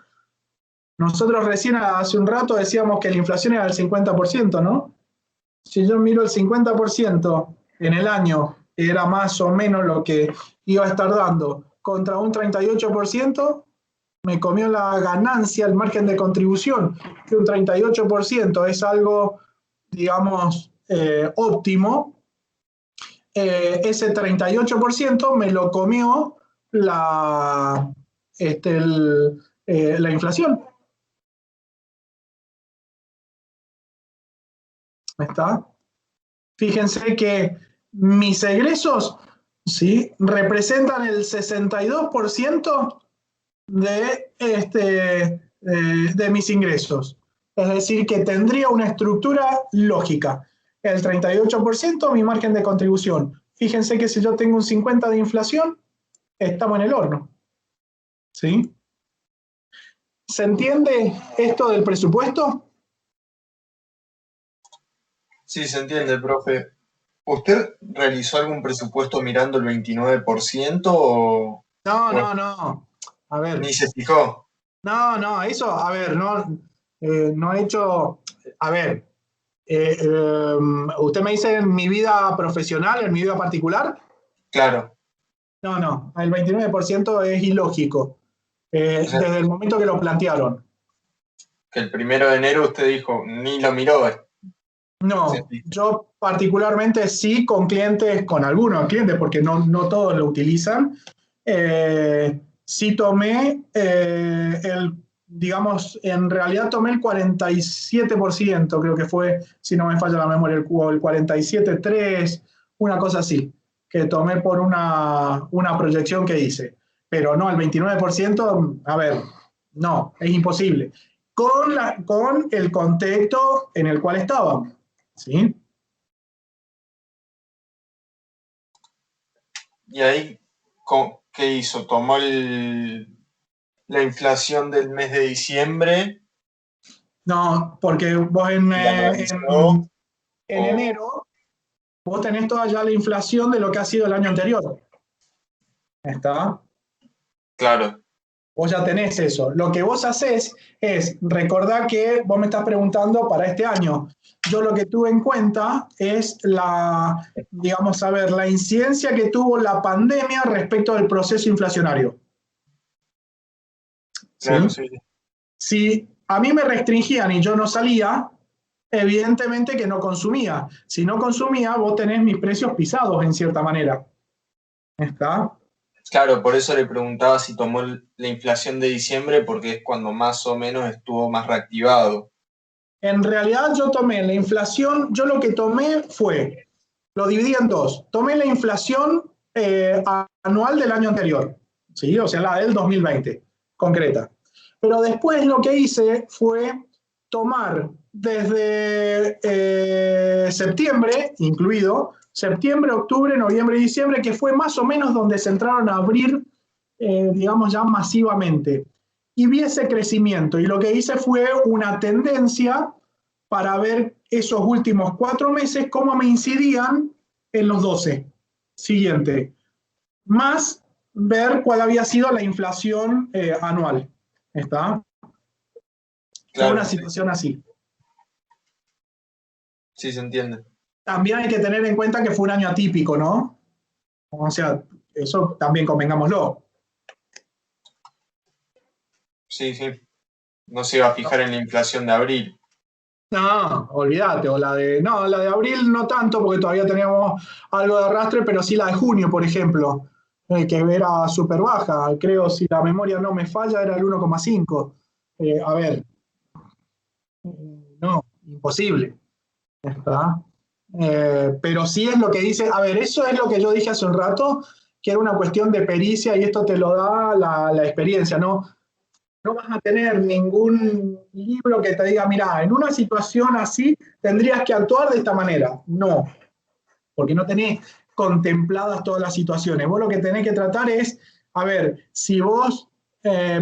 Nosotros recién hace un rato decíamos que la inflación era del 50%, ¿no? Si yo miro el 50% en el año, era más o menos lo que iba a estar dando, contra un 38%, me comió la ganancia, el margen de contribución, que un 38% es algo, digamos, óptimo. Ese 38% me lo comió la inflación. ¿Está? Fíjense que mis egresos, ¿sí?, representan el 62% de mis ingresos. Es decir, que tendría una estructura lógica. El 38% mi margen de contribución. Fíjense que si yo tengo un 50% de inflación, estamos en el horno. ¿Sí? ¿Se entiende esto del presupuesto? Sí, se entiende, profe. ¿Usted realizó algún presupuesto mirando el 29% o No. A ver. ni se fijó? No, eso, a ver, no he hecho, a ver, usted me dice en mi vida profesional, en mi vida particular. Claro. No, el 29% es ilógico, desde el momento que lo plantearon. Que el 1 de enero usted dijo, ni lo miró. No, Sí. yo particularmente sí con clientes, con algunos clientes, porque no todos lo utilizan, sí tomé digamos, en realidad tomé el 47%, creo que fue, si no me falla la memoria, el 47,3%, una cosa así. que tomé por una proyección que hice. Pero no, el 29%, a ver, no, es imposible. Con el contexto en el cual estábamos, ¿sí? Y ahí, ¿qué hizo? ¿Tomó la inflación del mes de diciembre? No, porque vos en enero, vos tenés toda ya la inflación de lo que ha sido el año anterior. ¿Está? Claro. Vos ya tenés eso. Lo que vos hacés es recordar que vos me estás preguntando para este año. Yo lo que tuve en cuenta es digamos, a ver, la incidencia que tuvo la pandemia respecto del proceso inflacionario. Claro, ¿Sí? sí. Si a mí me restringían y yo no salía, evidentemente que no consumía. Si no consumía, vos tenés mis precios pisados en cierta manera. ¿Está? Claro, por eso le preguntaba si tomó la inflación de diciembre, porque es cuando más o menos estuvo más reactivado. En realidad yo tomé la inflación, yo lo que tomé fue, lo dividí en dos. Tomé la inflación anual del año anterior, ¿sí? O sea, la del 2020, concreta. Pero después lo que hice fue tomar desde septiembre, incluido, septiembre, octubre, noviembre y diciembre, que fue más o menos donde se entraron a abrir, digamos ya masivamente. Y vi ese crecimiento y lo que hice fue una tendencia para ver esos últimos 4 meses cómo me incidían en los 12 siguientes, más ver cuál había sido la inflación anual. ¿Está? Claro. Fue una situación así. Sí, se entiende. También hay que tener en cuenta que fue un año atípico, ¿no? O sea, eso también convengámoslo. Sí, sí. No se iba a fijar en la inflación de abril. No, olvídate, la de abril no tanto, porque todavía teníamos algo de arrastre, pero sí la de junio, por ejemplo, que era súper baja. Creo, si la memoria no me falla, era el 1,5. A ver, no, imposible. ¿Está? Pero sí es lo que dice, a ver, eso es lo que yo dije hace un rato, que era una cuestión de pericia y esto te lo da la experiencia, ¿no? No vas a tener ningún libro que te diga, mira, en una situación así tendrías que actuar de esta manera. No, porque no tenés contempladas todas las situaciones. Vos lo que tenés que tratar es, a ver, si vos,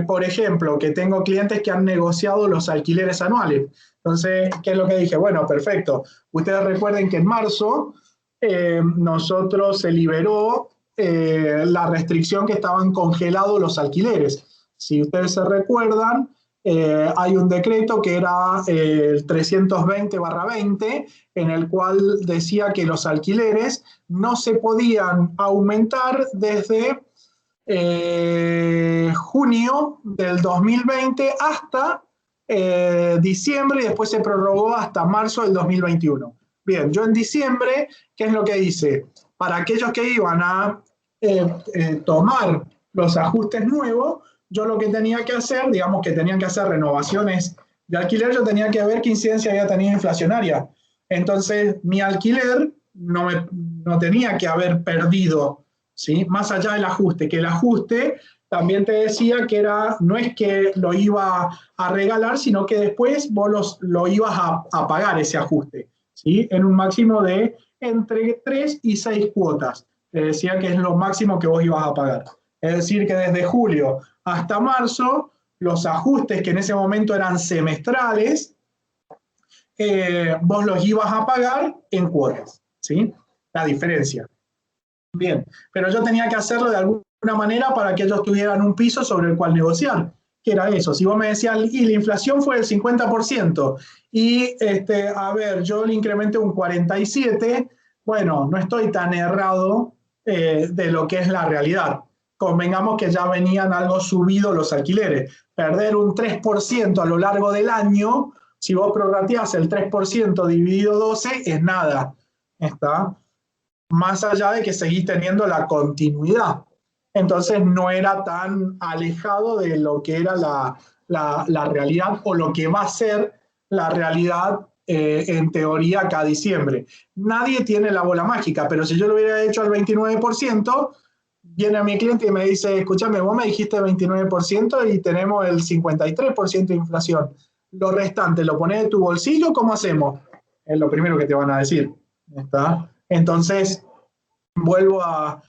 por ejemplo, que tengo clientes que han negociado los alquileres anuales. Entonces, ¿qué es lo que dije? Bueno, perfecto. Ustedes recuerden que en marzo nosotros se liberó la restricción que estaban congelados los alquileres. Si ustedes se recuerdan, hay un decreto que era el 320/20, en el cual decía que los alquileres no se podían aumentar desde junio del 2020 hasta diciembre, y después se prorrogó hasta marzo del 2021. Bien, yo en diciembre, ¿qué es lo que hice? Para aquellos que iban a tomar los ajustes nuevos, yo lo que tenía que hacer, digamos que tenían que hacer renovaciones de alquiler, yo tenía que ver qué incidencia había tenido inflacionaria. Entonces, mi alquiler no tenía que haber perdido, ¿sí? Más allá del ajuste, que el ajuste también te decía que no es que lo iba a regalar, sino que después vos lo ibas a pagar ese ajuste, ¿sí? En un máximo de entre 3 y 6 cuotas. Te decía que es lo máximo que vos ibas a pagar. Es decir, que desde julio hasta marzo, los ajustes que en ese momento eran semestrales, vos los ibas a pagar en cuotas, ¿sí? La diferencia. Bien, pero yo tenía que hacerlo de alguna manera para que ellos tuvieran un piso sobre el cual negociar, que era eso. Si vos me decías, y la inflación fue del 50%, y a ver, yo le incrementé un 47%, bueno, no estoy tan errado de lo que es la realidad. Convengamos que ya venían algo subidos los alquileres. Perder un 3% a lo largo del año, si vos prorrateás el 3% dividido 12, es nada. ¿Está? Más allá de que seguís teniendo la continuidad. Entonces no era tan alejado de lo que era la realidad o lo que va a ser la realidad en teoría cada diciembre. Nadie tiene la bola mágica, pero si yo lo hubiera hecho al 29%, viene a mi cliente y me dice, escúchame, vos me dijiste 29% y tenemos el 53% de inflación. Lo restante, ¿lo pones de tu bolsillo? ¿Cómo hacemos? Es lo primero que te van a decir. ¿Está? Entonces, vuelvo a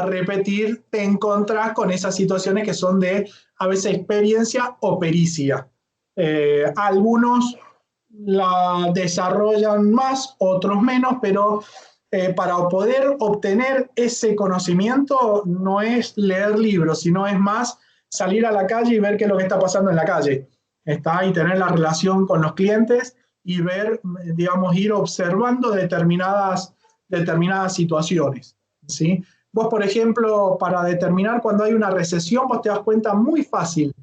repetir, te encontrás con esas situaciones que son de, a veces, experiencia o pericia. Algunos la desarrollan más, otros menos, pero para poder obtener ese conocimiento no es leer libros, sino es más salir a la calle y ver qué es lo que está pasando en la calle. ¿Está? Y tener la relación con los clientes y ver, digamos, ir observando determinadas situaciones. ¿Sí? Vos, por ejemplo, para determinar cuando hay una recesión, vos te das cuenta muy fácil.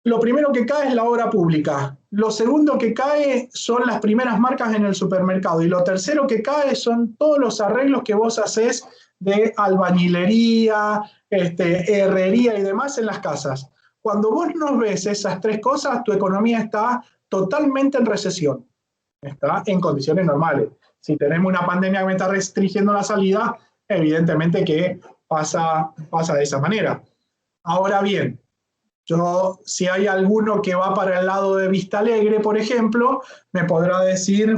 Lo primero que cae es la obra pública. Lo segundo que cae son las primeras marcas en el supermercado. Y lo tercero que cae son todos los arreglos que vos hacés de albañilería, herrería y demás en las casas. Cuando vos no ves esas tres cosas, tu economía está totalmente en recesión. Está en condiciones normales. Si tenemos una pandemia que me está restringiendo la salida, evidentemente que pasa de esa manera. Ahora bien, si hay alguno que va para el lado de Vista Alegre, por ejemplo, me podrá decir,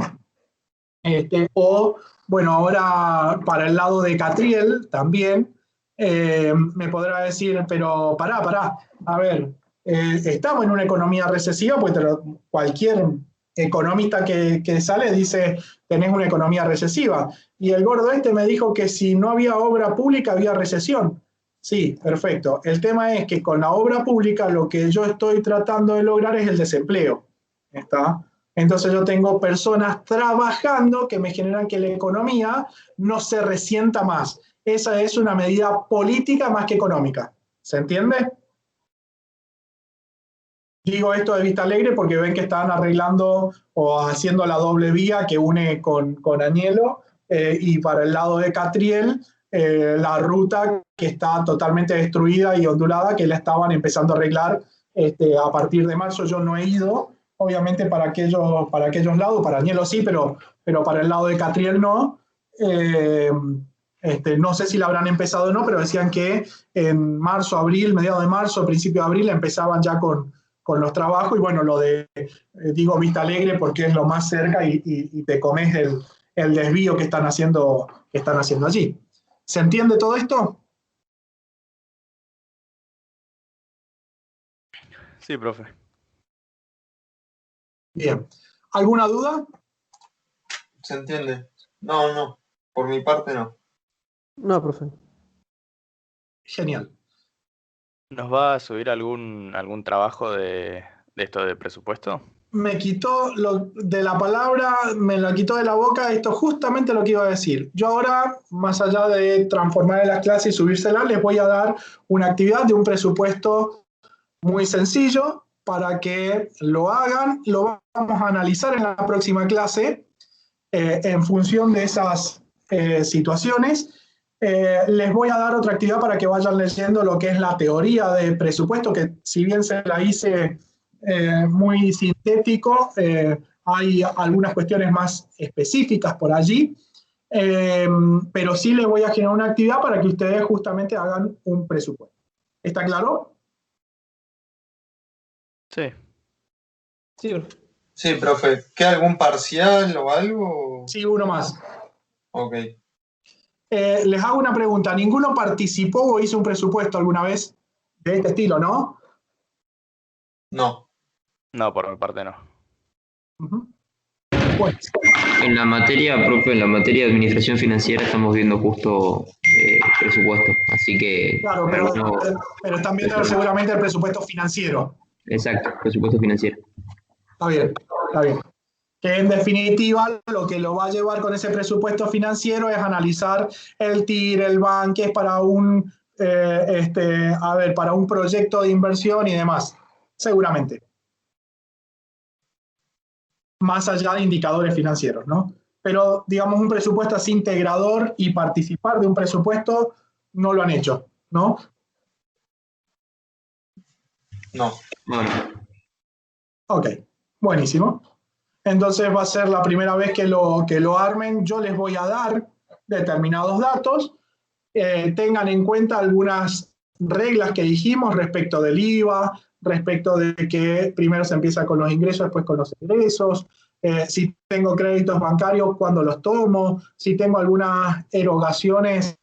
o bueno, ahora para el lado de Catriel también, me podrá decir, pero pará, a ver, estamos en una economía recesiva, pues cualquier economista que sale dice, tenés una economía recesiva. Y el gordo me dijo que si no había obra pública había recesión. Sí, perfecto. El tema es que con la obra pública lo que yo estoy tratando de lograr es el desempleo. ¿Está? Entonces yo tengo personas trabajando que me generan que la economía no se resienta más. Esa es una medida política más que económica. ¿Se entiende? Digo esto de Vista Alegre porque ven que están arreglando o haciendo la doble vía que une con Añelo, y para el lado de Catriel, la ruta que está totalmente destruida y ondulada, que la estaban empezando a arreglar a partir de marzo. Yo no he ido, obviamente, para aquellos lados, para Añelo sí, pero para el lado de Catriel no. No sé si la habrán empezado o no, pero decían que en marzo, abril, mediados de marzo, principio de abril, empezaban ya con los trabajos. Y bueno, lo de, digo Vista Alegre porque es lo más cerca y te comes el desvío que están haciendo allí. ¿Se entiende todo esto? Sí, profe. Bien. ¿Alguna duda? ¿Se entiende? No, por mi parte no. No, profe. Genial. ¿Nos va a subir algún trabajo de esto de presupuesto? Me quitó de la palabra, me la quitó de la boca, esto justamente lo que iba a decir. Yo ahora, más allá de transformar en las clases y subírselas, les voy a dar una actividad de un presupuesto muy sencillo para que lo hagan. Lo vamos a analizar en la próxima clase en función de esas situaciones. Les voy a dar otra actividad para que vayan leyendo lo que es la teoría de presupuesto, que si bien se la hice muy sintético, hay algunas cuestiones más específicas por allí, pero sí les voy a generar una actividad para que ustedes justamente hagan un presupuesto. ¿Está claro? Sí. Sí, profe. Sí, profe. ¿Queda algún parcial o algo? Sí, uno más. Ok. Les hago una pregunta. ¿Ninguno participó o hizo un presupuesto alguna vez de este estilo, no? No. No, por mi parte no. Uh-huh. Bueno. En la materia, profe, en la materia de administración financiera estamos viendo justo presupuesto, así que... Claro, pero están viendo seguramente el presupuesto financiero. Exacto, presupuesto financiero. Está bien, está bien. Que en definitiva lo que lo va a llevar con ese presupuesto financiero es analizar el TIR, el BAN, que es para para un proyecto de inversión y demás, seguramente. Más allá de indicadores financieros, ¿no? Pero, digamos, un presupuesto así integrador y participar de un presupuesto no lo han hecho, ¿no? No. Bueno. Ok, buenísimo. Entonces va a ser la primera vez que lo armen. Yo les voy a dar determinados datos. Tengan en cuenta algunas reglas que dijimos respecto del IVA, respecto de que primero se empieza con los ingresos, después con los egresos, si tengo créditos bancarios, cuándo los tomo, si tengo algunas erogaciones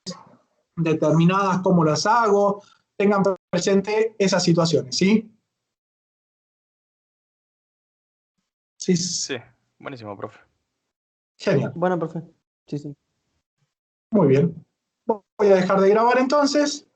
determinadas, cómo las hago. Tengan presente esas situaciones, ¿sí? Sí, Sí, buenísimo, profe. genial. Bueno, profe. Sí, sí. Muy bien. Voy a dejar de grabar entonces.